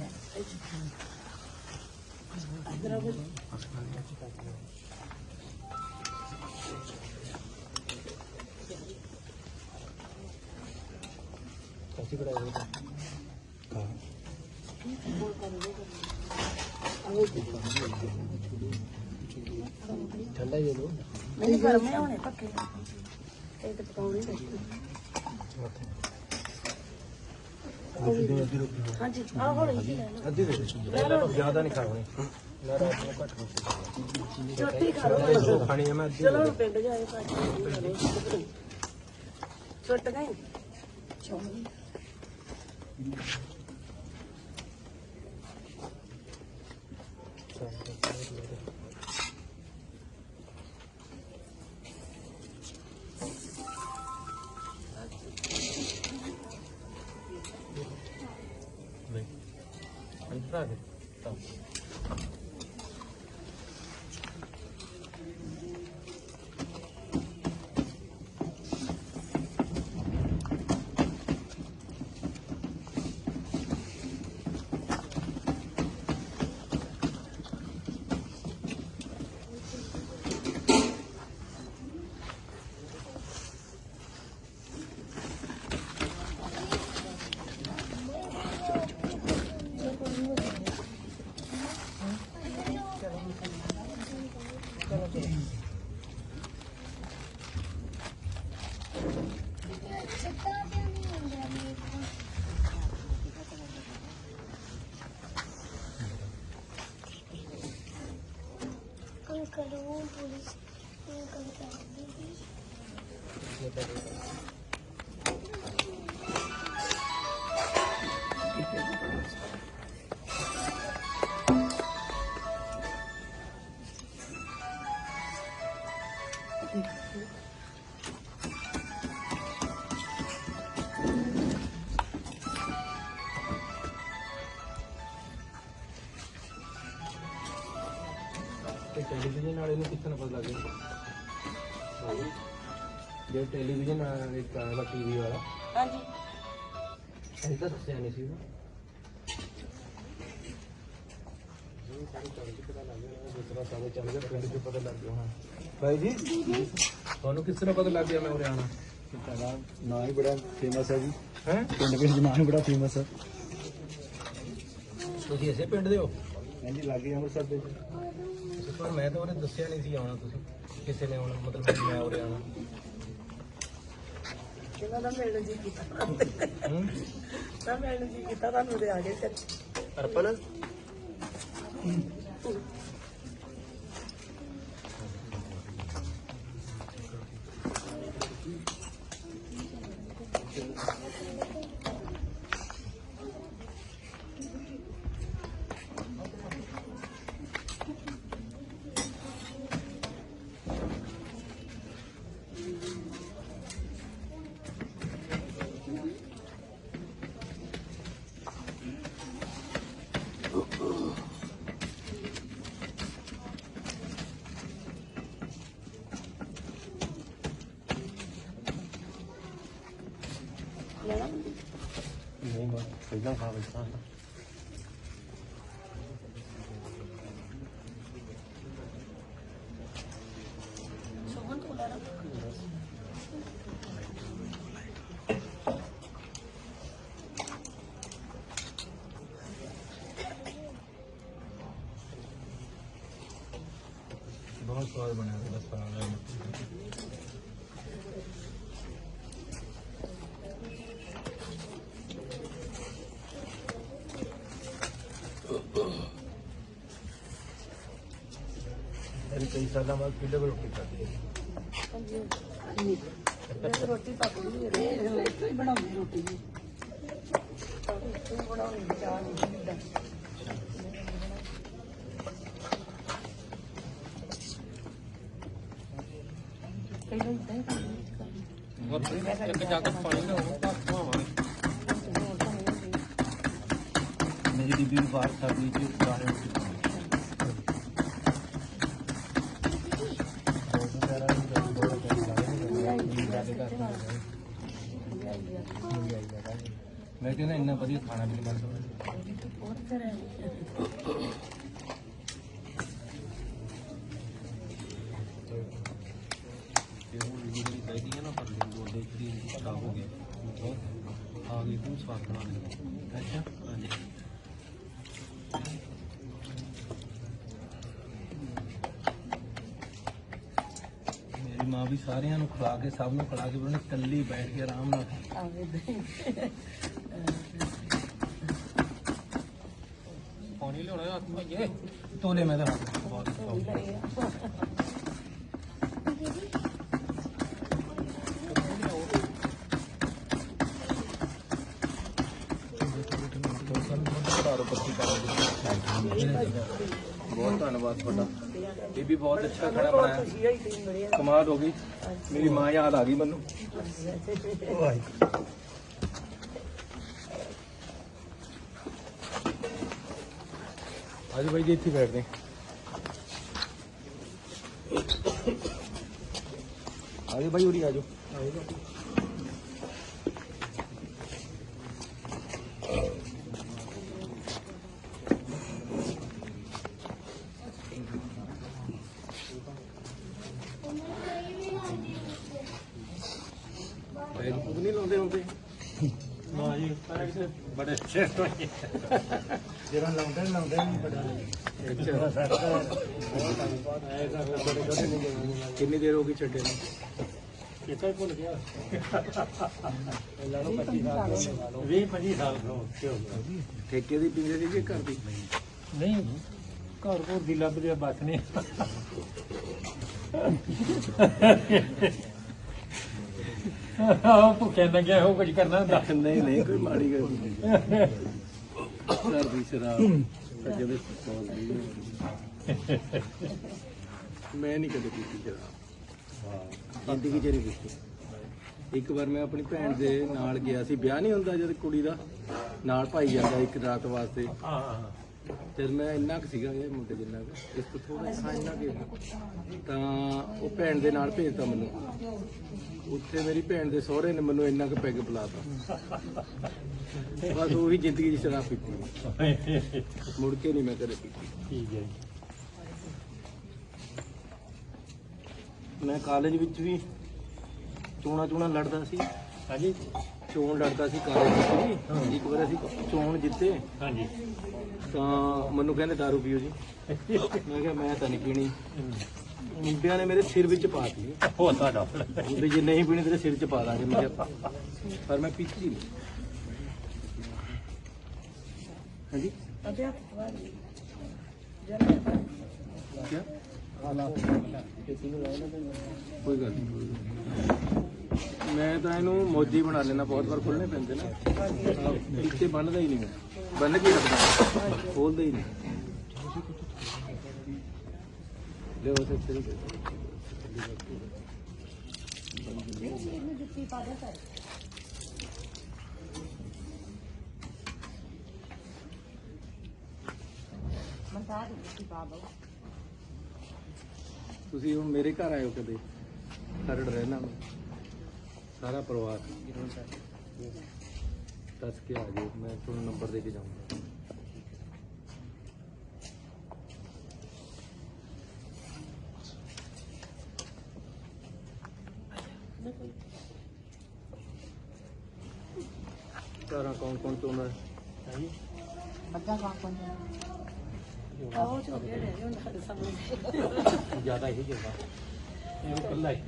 Speaker 4: ਕਾਸੀ ਕਰਾਇਆ ਠੰਡਾ ਹੀ ਲੋ
Speaker 2: ਨਹੀਂ ਗਰਮੇ ਹੋਣੇ ਪੱਕੇ ਇਹ ਤੇ ਪਕਾਉਣੇ ਹਾਂਜੀ ਆ ਹੌਲੀ ਜਿਹੀ ਲੈ ਲਓ
Speaker 3: ਅੱਧੀ ਦੇ ਦੇ ਜ਼ਿਆਦਾ ਨਹੀਂ ਖਾਣੀ
Speaker 4: ਮੈਂ ਰਾਤ ਨੂੰ ਘੱਟ ਰੋਟੀ
Speaker 2: ਛੋਟੀ ਖਾ ਲਓ
Speaker 3: ਖਾਣੀ ਹੈ ਮੈਂ ਅੱਧੀ
Speaker 2: ਚਲੋ ਹੁਣ ਪਿੰਡ ਜਾਏ ਭਾਜੀ ਛੁੱਟ ਗਏ
Speaker 3: ਅੰਤਰਾ ਦੇ ਤਾਂ
Speaker 5: अंकल वो पुलिस अंकल कर दी
Speaker 3: ਟੈਲੀਵਿਜ਼ਨ ਵਾਲੇ ਨੂੰ ਕਿੱਥੇ ਨਾ ਪਤਾ ਲੱਗ ਗਿਆ ਜੇ ਟੈਲੀਵਿਜ਼ਨ ਇੱਕ ਆਇਆ ਟੀਵੀ ਵਾਲਾ
Speaker 2: ਹਾਂਜੀ
Speaker 3: ਇਹ ਤਾਂ ਦੱਸਿਆ ਨਹੀਂ ਸੀ ਦੂਸਰਾ ਸਾਲ ਚੱਲ ਗਿਆ ਪਿੰਡ ਚ ਪਤਾ ਲੱਗ ਗਿਆ ਭਾਈ ਜੀ ਤੁਹਾਨੂੰ ਕਿਸ ਤਰ੍ਹਾਂ ਪਤਾ ਲੱਗ ਗਿਆ ਮੈਂ ਉਰੇ ਆਣਾ
Speaker 6: ਤੁਹਾਡਾ ਨਾਂ ਹੀ ਬੜਾ ਫੇਮਸ ਹੈ ਜੀ
Speaker 3: ਹੈ
Speaker 6: ਪਿੰਡ ਵਿੱਚ ਨਾਂ ਹੀ ਬੜਾ ਫੇਮਸ ਹੈ
Speaker 3: ਤੁਸੀਂ ਇਸੇ ਪਿੰਡ ਦੇ ਹੋ
Speaker 6: ਹਾਂਜੀ ਲਾਗੇ ਅੰਮ੍ਰਿਤਸਰ ਦੇ
Speaker 3: ਪਰ ਮੈਂ ਤਾਂ ਉਹਨੇ ਦੱਸਿਆ ਨਹੀਂ ਸੀ ਆਉਣਾ ਤੁਸੀਂ ਕਿਸੇ ਨੇ ਆਉਣਾ ਮਤਲਬ ਮੈਂ ਉਰੇ ਆਉਣਾ
Speaker 2: ਇਹਨਾਂ ਦਾ ਮਿਲਣ ਜੀ ਕੀਤਾ ਤਾਂ ਮਿਲਣ ਜੀ ਕੀਤਾ ਤੁਹਾਨੂੰ ਦੇ ਆ ਗਏ ਚੱਲ
Speaker 3: ਅਰਪਣ
Speaker 6: ਨਹੀਂ ਬਸ ਪਹਿਲਾਂ ਖਾ ਬੈਠਾ
Speaker 3: बहुत स्वाद बना है बस पराठा कई साल बाद किलो की रोटी खाती है
Speaker 2: ਰੋਟੀ ਪੱਕਦੀ ਹੈ ਇੱਥੇ ਹੀ ਬਣਾਉਂਦੀ ਰੋਟੀ ਜੀ ਬਣਾਉਣੀ ਚਾਹ ਨਹੀਂ ਦਿੰਦਾ ਪਹਿਲਾਂ ਇਦਾਂ ਹੀ
Speaker 3: एक जाकर पानी में मेरी दीदी भी बाहर था नीचे बाहर मैं कहना इन्ना बढ़िया खाना भी नहीं बनता
Speaker 2: ਬਹੁਤ ਤਰ੍ਹਾਂ
Speaker 3: खराब हो गया आ गई तुम स्वाद बना लेंगे अच्छा हाँ जी मेरी माँ भी सारे खिला के सब खिला के कल्ली बैठ के आराम ਨਾਲ
Speaker 2: ਆਵੇ
Speaker 6: ਤੋਲੇ ਮੈਂ ਤਾਂ
Speaker 3: बहुत धन्यवाद ਤੁਹਾਡਾ ਇਹ ਵੀ ਬਹੁਤ ਅੱਛਾ ਖਾਣਾ ਬਣਾਇਆ ਕਮਾਲ ਹੋ ਗਈ ਮੇਰੀ ਮਾਂ ਯਾਦ ਆ ਗਈ ਮੈਨੂੰ आज भाई जी इतनी बैठ दें आगे भाई उरी आ जाओ बैग बुक नहीं लाते होंगे
Speaker 1: ਨਾ ਜੀ ਬੜੇ ਅੱਛੇ ਹੋਏ ਜਿਹੜਾ ਲਾਉਂਦੇ ਨਹੀਂ ਬੜਾ
Speaker 3: कितनी देर होगी छठे में
Speaker 1: ਕਿਤੇ ਭੁੱਲ ਗਿਆ 20-25 ਸਾਲ ਹੋ ਗਏ
Speaker 3: ठेके दी पींदे सी कि घर दी
Speaker 1: ਨਹੀਂ ਘਰ ਕੋਲ ਦੀ ਲੱਭਦੇ ਬਸ ਨਹੀਂ ਆਹ ਭੁੱਖੇ ਨੰਗੇ ਹੋ ਕੁਝ ਕਰਨਾ ਹੁੰਦਾ
Speaker 3: नहीं नहीं कोई माड़ी गल नहीं घर दी शराब अगे दे सौस दी मैं नहीं कदे पीती शराब जिंदगी च नहीं पीती ਇੱਕ ਵਾਰ ਮੈਂ ਆਪਣੀ ਭੈਣ ਦੇ ਨਾਲ ਗਿਆ ਸੀ ਵਿਆਹ ਨਹੀਂ ਹੁੰਦਾ ਜਦ ਕੁੜੀ ਦਾ ਨਾਲ ਭਾਈ ਜਾਂਦਾ ਇੱਕ ਰਾਤ ਵਾਸਤੇ ਜਦ ਮੈਂ ਇੰਨਾ ਕੁ ਸੀਗਾ ਇਹ ਮੁੰਡੇ ਜਿੰਨਾ ਕੁ ਇਸ ਤੋਂ ਥੋੜਾ ਜਿਹਾ ਇੰਨਾ ਕੁ ਤਾਂ ਉਹ ਭੈਣ ਦੇ ਨਾਲ ਭੇਜਤਾ ਮੈਨੂੰ ਉੱਥੇ ਮੇਰੀ ਭੈਣ ਦੇ ਸਹੁਰੇ ਨੇ ਮੈਨੂੰ ਇੰਨਾ ਕੁ ਪੈਗ ਪਿਲਾਤਾ ਬਸ ਉਹੀ ਜ਼ਿੰਦਗੀ ਦੀ ਸ਼ਰਾਬ ਪੀਤੀ ਮੁੜ ਕੇ ਨਹੀਂ ਮੈਂ ਕਦੇ ਪੀਤੀ
Speaker 1: ਠੀਕ ਹੈ
Speaker 3: ਮੈਂ ਕਾਲਜ ਵਿੱਚ ਵੀ ਚੋਣਾ ਲੜਦਾ ਸੀ
Speaker 1: ਹਾਂਜੀ
Speaker 3: ਚੋਣ ਲੜਦਾ ਸੀ ਕਾਲਜ ਵਿੱਚ ਵੀ ਇੱਕ ਵਾਰ ਅਸੀਂ ਚੋਣ ਜਿੱਤੇ
Speaker 1: ਹਾਂਜੀ
Speaker 3: ਤਾਂ ਮੈਨੂੰ ਕਹਿੰਦੇ ਦਾਰੂ ਪੀਓ ਜੀ ਮੈਂ ਕਿਹਾ ਮੈਂ ਤਾਂ ਨਹੀਂ ਪੀਣੀ ਮੁੰਡਿਆਂ ਨੇ ਮੇਰੇ ਸਿਰ ਵਿੱਚ ਪਾਤੀ
Speaker 1: ਹੋ ਤੁਹਾਡਾ
Speaker 3: ਉਹਦੇ ਜੇ ਨਹੀਂ ਪੀਣੀ ਤੇਰੇ ਸਿਰ 'ਚ ਪਾ ਦਾਂਗੇ ਮੈਂ ਕਿਹਾ ਪਰ ਮੈਂ ਪੀਤੀ ਨਹੀਂ ਹਾਂਜੀ ਕਿਆ ਕੋਈ ਗੱਲ ਨਹੀਂ ਮੈਂ ਤਾਂ ਇਹਨੂੰ ਮੋਜੀ ਬਣਾ ਲੈਣਾ ਬਹੁਤ ਵਾਰ ਖੁੱਲਣੇ ਪੈਂਦੇ ਨਾ ਇੱਥੇ ਬੰਨਦਾ ਹੀ ਨਹੀਂ ਮੈਂ ਬੰਨ ਕੇ ਰੱਖਦਾ ਖੋਲਦਾ ਹੀ ਨਹੀਂ ਲਿਓ ਤੇ ਤੇਰੀ ਤੁਸੀਂ ਹੁਣ ਮੇਰੇ ਘਰ ਆਇਓ ਕਦੇ ਖਰੜ ਰਹਿਣਾ ਮੈਂ ਸਾਰਾ ਪਰਿਵਾਰ ਦੱਸ ਕੇ ਆ ਜਾਓ ਮੈਂ ਤੁਹਾਨੂੰ ਨੰਬਰ ਦੇ ਕੇ ਜਾਊਂਗਾ ਸਾਰਾ ਕੌਣ ਚਾਹੁੰਦਾ ਹੈ
Speaker 2: ਬੱਚਾ ਕੌਣ
Speaker 1: ਜ਼ਿਆਦਾ ਹੀ ਜਾਂਦਾ ਇਹ ਇਕੱਲਾ ਹੀ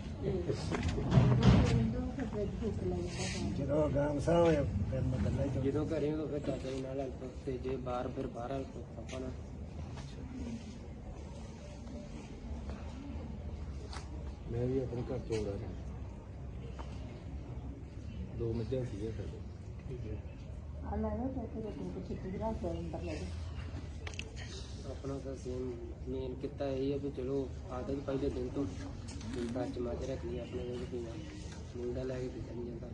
Speaker 6: ਜਦੋਂ ਗਾਮ ਸਾਹਮਣੇ ਫਿਰ ਮੈਂ ਕੱਲਾ ਹੀ
Speaker 4: ਜਦੋਂ ਘਰੇ ਹੋ ਫਿਰ ਚਾਚਾ ਜੀ ਨਾਲ ਹੈਲਪ ਤੇ ਜੇ ਬਾਹਰ ਫਿਰ ਬਾਹਰ ਹੈਲਪ ਆਪਾਂ ਨਾਲ
Speaker 3: ਮੈਂ ਵੀ ਆਪਣੇ ਘਰ ਤੋਂ ਆ ਰਿਹਾ 2 ਮੱਝਾਂ ਸੀਗੀਆਂ ਸਾਡੇ
Speaker 1: ਠੀਕ ਹੈ
Speaker 2: ਹਲਾ ਤੇ ਕੋਈ ਛਿੱਟੀ ਦਾ ਅੰਦਰ ਲੈ
Speaker 4: ਆਪਣਾ ਤਾਂ ਸੇਮ ਮੇਨ ਕੀਤਾ ਇਹ ਹੈ ਵੀ ਚਲੋ ਆਦਤ ਪਹਿਲੇ ਦਿਨ ਤੋਂ ਘਰ ਚ ਮਾਜ ਰੱਖਣੀ ਆਪਣੇ ਕੋਲ ਪੀਣਾ ਮੁੰਡਾ ਲੈ ਕੇ ਪੀਤਾ ਨਹੀਂ ਜਾਂਦਾ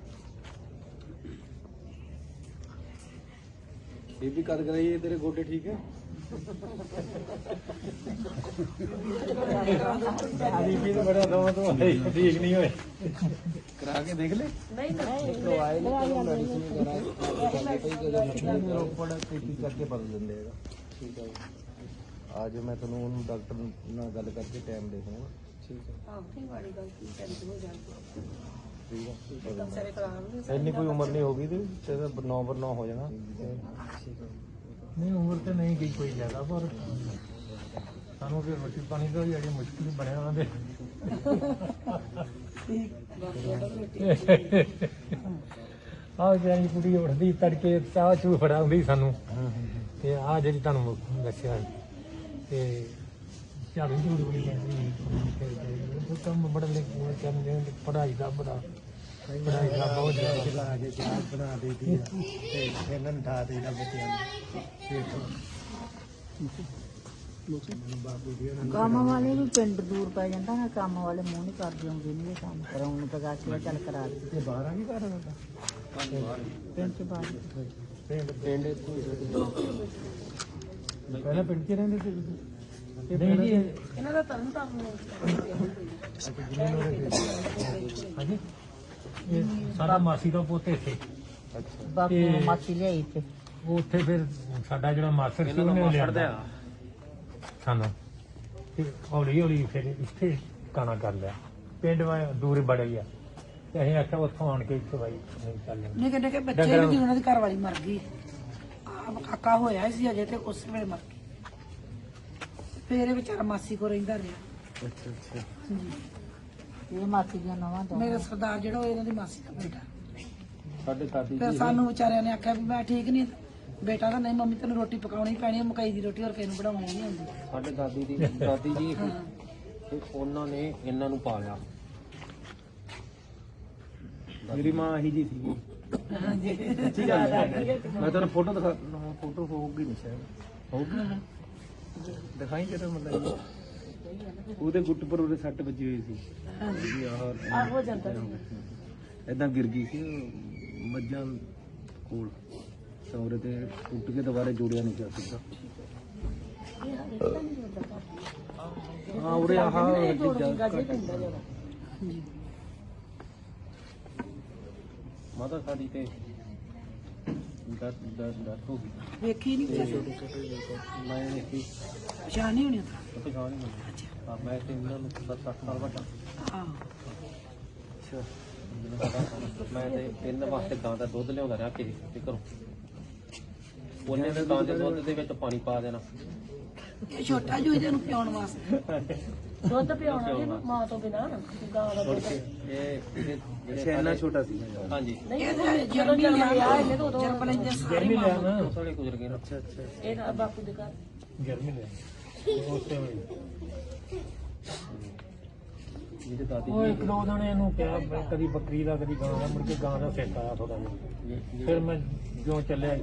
Speaker 3: ਇਹ ਵੀ ਕਦ ਕਰਾਈ ਤੇਰੇ ਗੋਡੇ ਠੀਕ ਹੈ
Speaker 1: ਬੀਬੀ ਤਾਂ ਬੜਾ ਦਵਾ ਤੋਂ ਠੀਕ ਨਹੀਂ ਹੋਏ
Speaker 3: ਕਰਾ ਕੇ ਦੇਖ ਲੈ
Speaker 4: ਕਰਵਾਏ ਨਹੀਂ ਮੈਡੀਸਿਨ ਵਗੈਰਾ
Speaker 3: ਰੋਪੜ ਪੀਟੀ ਕਰਕੇ ਬਦਲ ਦਿੰਦੇ ਹੈਗਾ
Speaker 4: ਠੀਕ ਹੈ
Speaker 3: ਅੱਜ ਮੈਂ ਤੁਹਾਨੂੰ ਉਹਨੂੰ ਡਾਕਟਰ ਨਾਲ ਗੱਲ ਕਰਕੇ ਟਾਈਮ ਦੇ ਦੂੰਗਾ
Speaker 4: ਠੀਕ ਹੈ
Speaker 3: ਠੀਕ ਹੈ ਇੰਨੀ ਕੋਈ ਉਮਰ ਨਹੀਂ ਹੋਗੀ ਤੇ 9/9 ਹੋ ਜਾਣਾ
Speaker 1: ਨਹੀਂ ਉਮਰ ਤੇ ਨਹੀਂ ਗਈ ਕੋਈ ਜ਼ਿਆਦਾ ਪਰ ਸਾਨੂੰ ਫਿਰ ਰੋਟੀ ਪਾਣੀ ਦਾ ਵੀ ਅਜੇ ਮੁਸ਼ਕਿਲ ਹੀ ਬਣਿਆ ਉਹਨਾਂ ਦੇ ਆਹ ਜਿਹੜੀ ਕੁੜੀ ਉੱਠਦੀ ਤੜਕੇ ਚਾਹ ਚੂ ਫੜਾਉਂਦੀ ਸਾਨੂੰ ਤੇ ਆ ਜਿਹੜੀ ਤੁਹਾਨੂੰ ਦੱਸਿਆ ਤੇ ਝਾੜੂ ਝੂੜੂ ਬੜੀ ਪੈਂਦੀ ਕੰਮ ਬੜਾ ਲਿਖਿਆ ਕਰਦੇ ਪੜ੍ਹਾਈ ਦਾ ਪੜ੍ਹਾਈ ਦਾ ਬਹੁਤ ਜ਼ਿਆਦਾ
Speaker 6: ਲਾ ਕੇ ਚਾਹ ਬਣਾ ਦੇਦੀ ਆ ਤੇ ਇਹਨਾਂ ਨੂੰ ਠਾ ਦੇਈਦਾ ਬੱਚਿਆਂ ਨੂੰ ਬਾਬੂ ਜੀ ਉਹਨਾਂ
Speaker 2: ਕੰਮ ਵਾਲੇ ਵੀ ਪਿੰਡ ਦੂਰ ਪੈ ਜਾਂਦਾ ਨਾ, ਕੰਮ ਵਾਲੇ ਮੂੰਹ ਨਹੀਂ ਕਰਦੇ ਆਉਂਦੇ ਨਹੀਂ ਕੰਮ ਕਰਾਉਣ ਨੂੰ ਤਾਂ ਗਾਚੀਆਂ ਚੱਲ ਕਰਾ ਦੇ
Speaker 6: ਤੇ ਬਾਹਰ ਆ ਕੀ ਕਰ ਰਿਹਾ
Speaker 2: ਪਿੰਡ ਚ ਬਾਹਰ
Speaker 4: ਪਿੰਡ
Speaker 6: ਪਹਿਲਾਂ ਪਿੰਡ 'ਚ ਰਹਿੰਦੇ ਸੀ
Speaker 1: ਨਹੀਂ ਜੀ
Speaker 2: ਇਹਨਾਂ ਦਾ ਤਰਨ ਤਾਰਨ
Speaker 1: ਹਾਂਜੀ ਇਹ ਸਾਡਾ ਮਾਸੀ ਦਾ ਪੁੱਤ ਇੱਥੇ
Speaker 2: ਬਾਪੂ ਮਾਸੀ ਲਿਆਈ ਤੇ
Speaker 1: ਉੱਥੇ ਫਿਰ ਸਾਡਾ ਜਿਹੜਾ ਮਾਸਟਰ ਸੀ ਉਹਨੇ ਲਿਆਂਦਾ ਸਾਨੂੰ ਤੇ ਹੌਲੀ ਹੌਲੀ ਫਿਰ ਇੱਥੇ ਕਾਣਾ ਕਰ ਲਿਆ ਪਿੰਡ ਵਾ ਦੂਰ ਬੜਾ ਹੀ ਆ ਤੇ ਅਸੀਂ ਆਖਿਆ ਉੱਥੋਂ ਆਣ ਕੇ ਇੱਥੇ ਬਾਈ ਨਹੀਂ ਚੱਲ ਜਾਂਦੇ
Speaker 7: ਨਿੱਕੇ ਨਿੱਕੇ ਬੱਚੇ ਵੀ ਉਹਨਾਂ ਦੀ ਘਰ ਵਾਲੀ ਮਰ ਗਈ ਆਪ ਕਾਕਾ ਹੋਇਆ ਸੀ ਅਜੇ ਤੇ ਉਸ ਵੇਲੇ ਮਰ ਗਈ ਫੇਰ ਇਹ ਵਿਚਾਰਾ ਮਾਸੀ ਕੋ ਰਹਿੰਦਾ ਰਿਹਾ
Speaker 2: ਇਹ ਮਾਸੀ ਦੀਆਂ ਨਵਾਂ ਤੋਂ
Speaker 7: ਮੇਰਾ ਸਰਦਾਰ ਜਿਹੜਾ ਉਹ ਇਹਨਾਂ ਦੀ ਮਾਸੀ ਦਾ ਬੇਟਾ
Speaker 4: ਸਾਡੇ ਦਾਦੀ
Speaker 7: ਫਿਰ ਸਾਨੂੰ ਵਿਚਾਰਿਆਂ ਨੇ ਆਖਿਆ ਵੀ ਮੈਂ ਠੀਕ ਨਹੀਂ ਬੇਟਾ ਤਾਂ ਨਹੀਂ ਮੰਮੀ ਤੈਨੂੰ ਰੋਟੀ ਪਕਾਉਣੀ ਪੈਣੀ ਹੈ ਮਕਈ ਦੀ ਰੋਟੀ ਹੋਰ ਕਿਸੇ ਨੂੰ ਬਣਾਉਣੀ ਨਹੀਂ ਆਉਂਦੀ
Speaker 4: ਸਾਡੇ ਦਾਦੀ ਜੀ ਤੇ ਉਹਨਾਂ ਨੇ ਇਹਨਾਂ ਨੂੰ ਪਾਲਿਆ
Speaker 3: ਮੇਰੀ ਮਾਂ ਆਹੀ ਜੀ ਸੀ ਸੱਚੀ ਗੱਲ ਹੈ ਮੈਂ ਤੁਹਾਨੂੰ ਫੋਟੋ ਦਿਖਾ ਫੋਟੋ ਹੋਊਗੀ ਨਹੀਂ ਸ਼ਾਇਦ ਹੋਊਗੀ ਦਿਖਾਈ ਕਿਹੜਾ ਮਤਲਬ ਉਹਦੇ ਗੁੱਟ ਪਰ ਉਹਦੇ ਸੱਟ ਵੱਜੀ ਹੋਈ ਸੀ ਆਹ
Speaker 7: ਹੋ ਜਾਂਦਾ
Speaker 3: ਏਦਾਂ ਗਿਰ ਗਈ ਸੀ ਮੱਝਾਂ ਕੋਲ ਸੌਰੇ ਤੇ ਟੁੱਟ ਕੇ ਦੁਬਾਰੇ ਜੋੜਿਆ ਨਹੀਂ ਜਾ ਸਕਦਾ ਹਾਂ ਉਰੇ
Speaker 4: ਮਾਤਾ ਸਾਡੀ ਤੇ ਦਰਦ ਹੋ ਗਈ
Speaker 7: ਵੇਖੀ ਨਹੀਂ
Speaker 4: ਮੈਂ ਦੇਖੀ
Speaker 7: ਪਛਾਣ ਨਹੀਂ ਹੋਣੀ
Speaker 4: ਉਹ ਪਛਾਣ ਨਹੀਂ ਮਿਲੀ ਮੈਂ ਤੇ ਇਹਨਾਂ ਨੂੰ 7-8 ਸਾਲ ਵੱਡਾ
Speaker 7: ਹਾਂ
Speaker 4: ਮੈਂ ਤੇ ਇਹਨਾਂ ਵਾਸਤੇ ਗਾਂ ਦਾ ਦੁੱਧ ਲਿਆਉਂਦਾ ਰਿਹਾ ਕਿਸੇ ਤੇ ਘਰੋਂ ਉਹਨੇ ਦੇ ਗਾਂ ਦੇ ਦੁੱਧ ਦੇ ਵਿੱਚ ਪਾਣੀ ਪਾ ਦੇਣਾ
Speaker 7: ਇਹ ਛੋਟਾ ਜੋ ਇਹਨੂੰ ਪਿਆਉਣ ਵਾਸਤੇ ਦੁੱਧ ਪਿਆਉਣਾ ਜੀ ਮਾਂ ਤੋਂ ਬਿਨਾਂ ਗਾਂ ਦਾ
Speaker 4: ਮੁੜ ਕੇ ਇਹ ਇਹਦੇ ਜਿਹੜੇ
Speaker 3: ਇੰਨਾ ਛੋਟਾ ਸੀ
Speaker 4: ਹਾਂਜੀ
Speaker 7: ਇਹ ਜਦੋਂ ਜਨਮ ਲਿਆ ਇਹਨੇ ਤੋਂ ਜਨਮ ਲੈਂਦੇ ਸਾਰੇ
Speaker 1: ਗਰਮੀ ਲਿਆ ਨਾ
Speaker 4: ਉਹ ਸਾਰੇ ਗੁਜ਼ਰ ਗਏ ਨਾ
Speaker 7: ਇਹ ਬਾਪੂ ਦੇ ਘਰ
Speaker 1: ਗਰਮੀ ਲਿਆ ਉਸ ਤੇ
Speaker 4: ਜਿਹਦੇ ਦਾਦੀ
Speaker 1: ਉਹ ਇੱਕ ਦੋ ਦਿਨ ਇਹਨੂੰ ਕਿਹਾ ਮੈਂ ਕਦੀ ਬੱਕਰੀ ਦਾ ਕਦੀ ਗਾਂ ਦਾ ਮੁੜ ਕੇ ਗਾਂ ਦਾ ਸਿੱਖ ਆਇਆ ਥੋੜਾ ਜਿਹਾ ਫਿਰ ਮੈਂ ਜਿਉਂ ਚੱਲਿਆ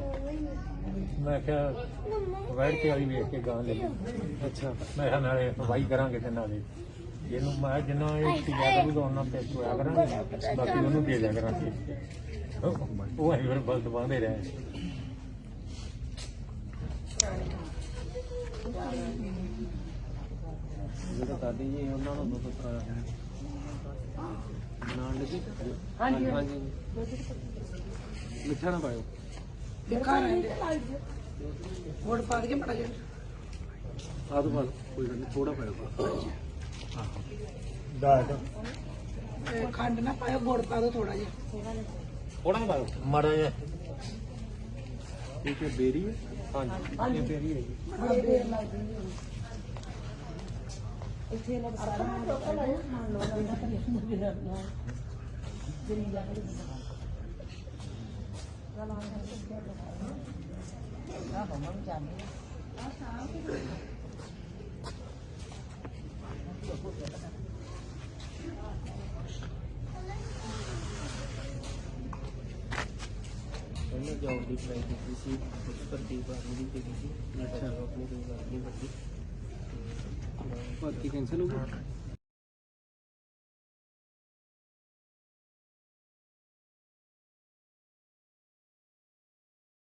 Speaker 1: ਮੈਂ ਕਿਹਾ ਵੈੜ ਕੇ ਵਾਲੀ ਵੇਖ ਕੇ ਗਾਂ ਲੈ ਅੱਛਾ ਮੈਂ ਕਿਹਾ ਨਾਲੇ ਵਾਈ ਕਰਾਂਗੇ ਤੇ ਨਾਲੇ ਇਹਨੂੰ ਮੈਂ ਜਿੰਨਾ ਇਹ ਪੀਆ ਕਰੂਗਾ ਉਹਨਾਂ ਤੇ ਚੋਇਆ ਕਰਾਂਗੇ ਬਾਕੀ ਉਹਨੂੰ ਦੇ ਦਿਆ ਕਰਾਂਗੇ ਉਹ ਅਸੀਂ ਫਿਰ ਬਲਦ ਬਾਂਦੇ ਰਹੇ
Speaker 4: ਜਿਹੜੇ ਦਾਦੀ ਜੀ ਉਹਨਾਂ ਨੂੰ ਦੁੱਧ ਕਰਾਇਆ
Speaker 3: ਨਾਲ ਲੱਗੀ
Speaker 4: ਹਾਂਜੀ
Speaker 3: ਮਿੱਠਾ ਨਾ ਪਾਇਓ
Speaker 7: ਦੇਖਾ ਰਹਿੰਦੇ ਵੋਟ ਪਾ ਕੇ ਮੜਾ ਜਾ
Speaker 3: ਆਦੂ ਪਾ ਲਓ, ਕੋਈ ਗੱਲ ਨਹੀਂ ਥੋੜਾ ਪਾਇਓ
Speaker 1: ਦਾਦ
Speaker 7: ਖੰਡ ਨਾ ਪਾਇਓ ਗੁੜ ਪਾ ਦਿਓ ਥੋੜਾ ਜਿਹਾ
Speaker 4: ਥੋੜਾ ਪਾਓ
Speaker 1: ਮਾੜਾ ਜਿਹਾ
Speaker 3: ਠੀਕ ਹੈ ਬੇਰੀ ਹੈ
Speaker 4: ਹਾਂਜੀ ਇਹ ਬੇਰੀ ਹੈ ਜੀ
Speaker 7: ਬੜਾ ਦੇਰ ਲੱਗਦੀ ਹੈ ਇੱਥੇ ਇਹਨਾਂ ਦਾ ਸਾਰਾ ਮੰਨ ਲਓ ਇਹਨਾਂ ਦਾ ਜਿਹੜੀ ਜਾਂਦੇ
Speaker 4: ਉਹਨੇ ਜੌਬ ਦੀ ਅਪਲਾਈ ਕੀਤੀ ਸੀ ਉਸ ਪ੍ਰਤੀਕ ਆਰਮੀ ਦੀ ਕੀਤੀ ਸੀ ਅੱਛਾ ਆਪਣੀ ਕੋਈ ਗੱਲ ਨਹੀਂ ਬੱਤੀ
Speaker 3: ਭਰਤੀ ਕੈਂਸਲ ਹੋ ਗਈ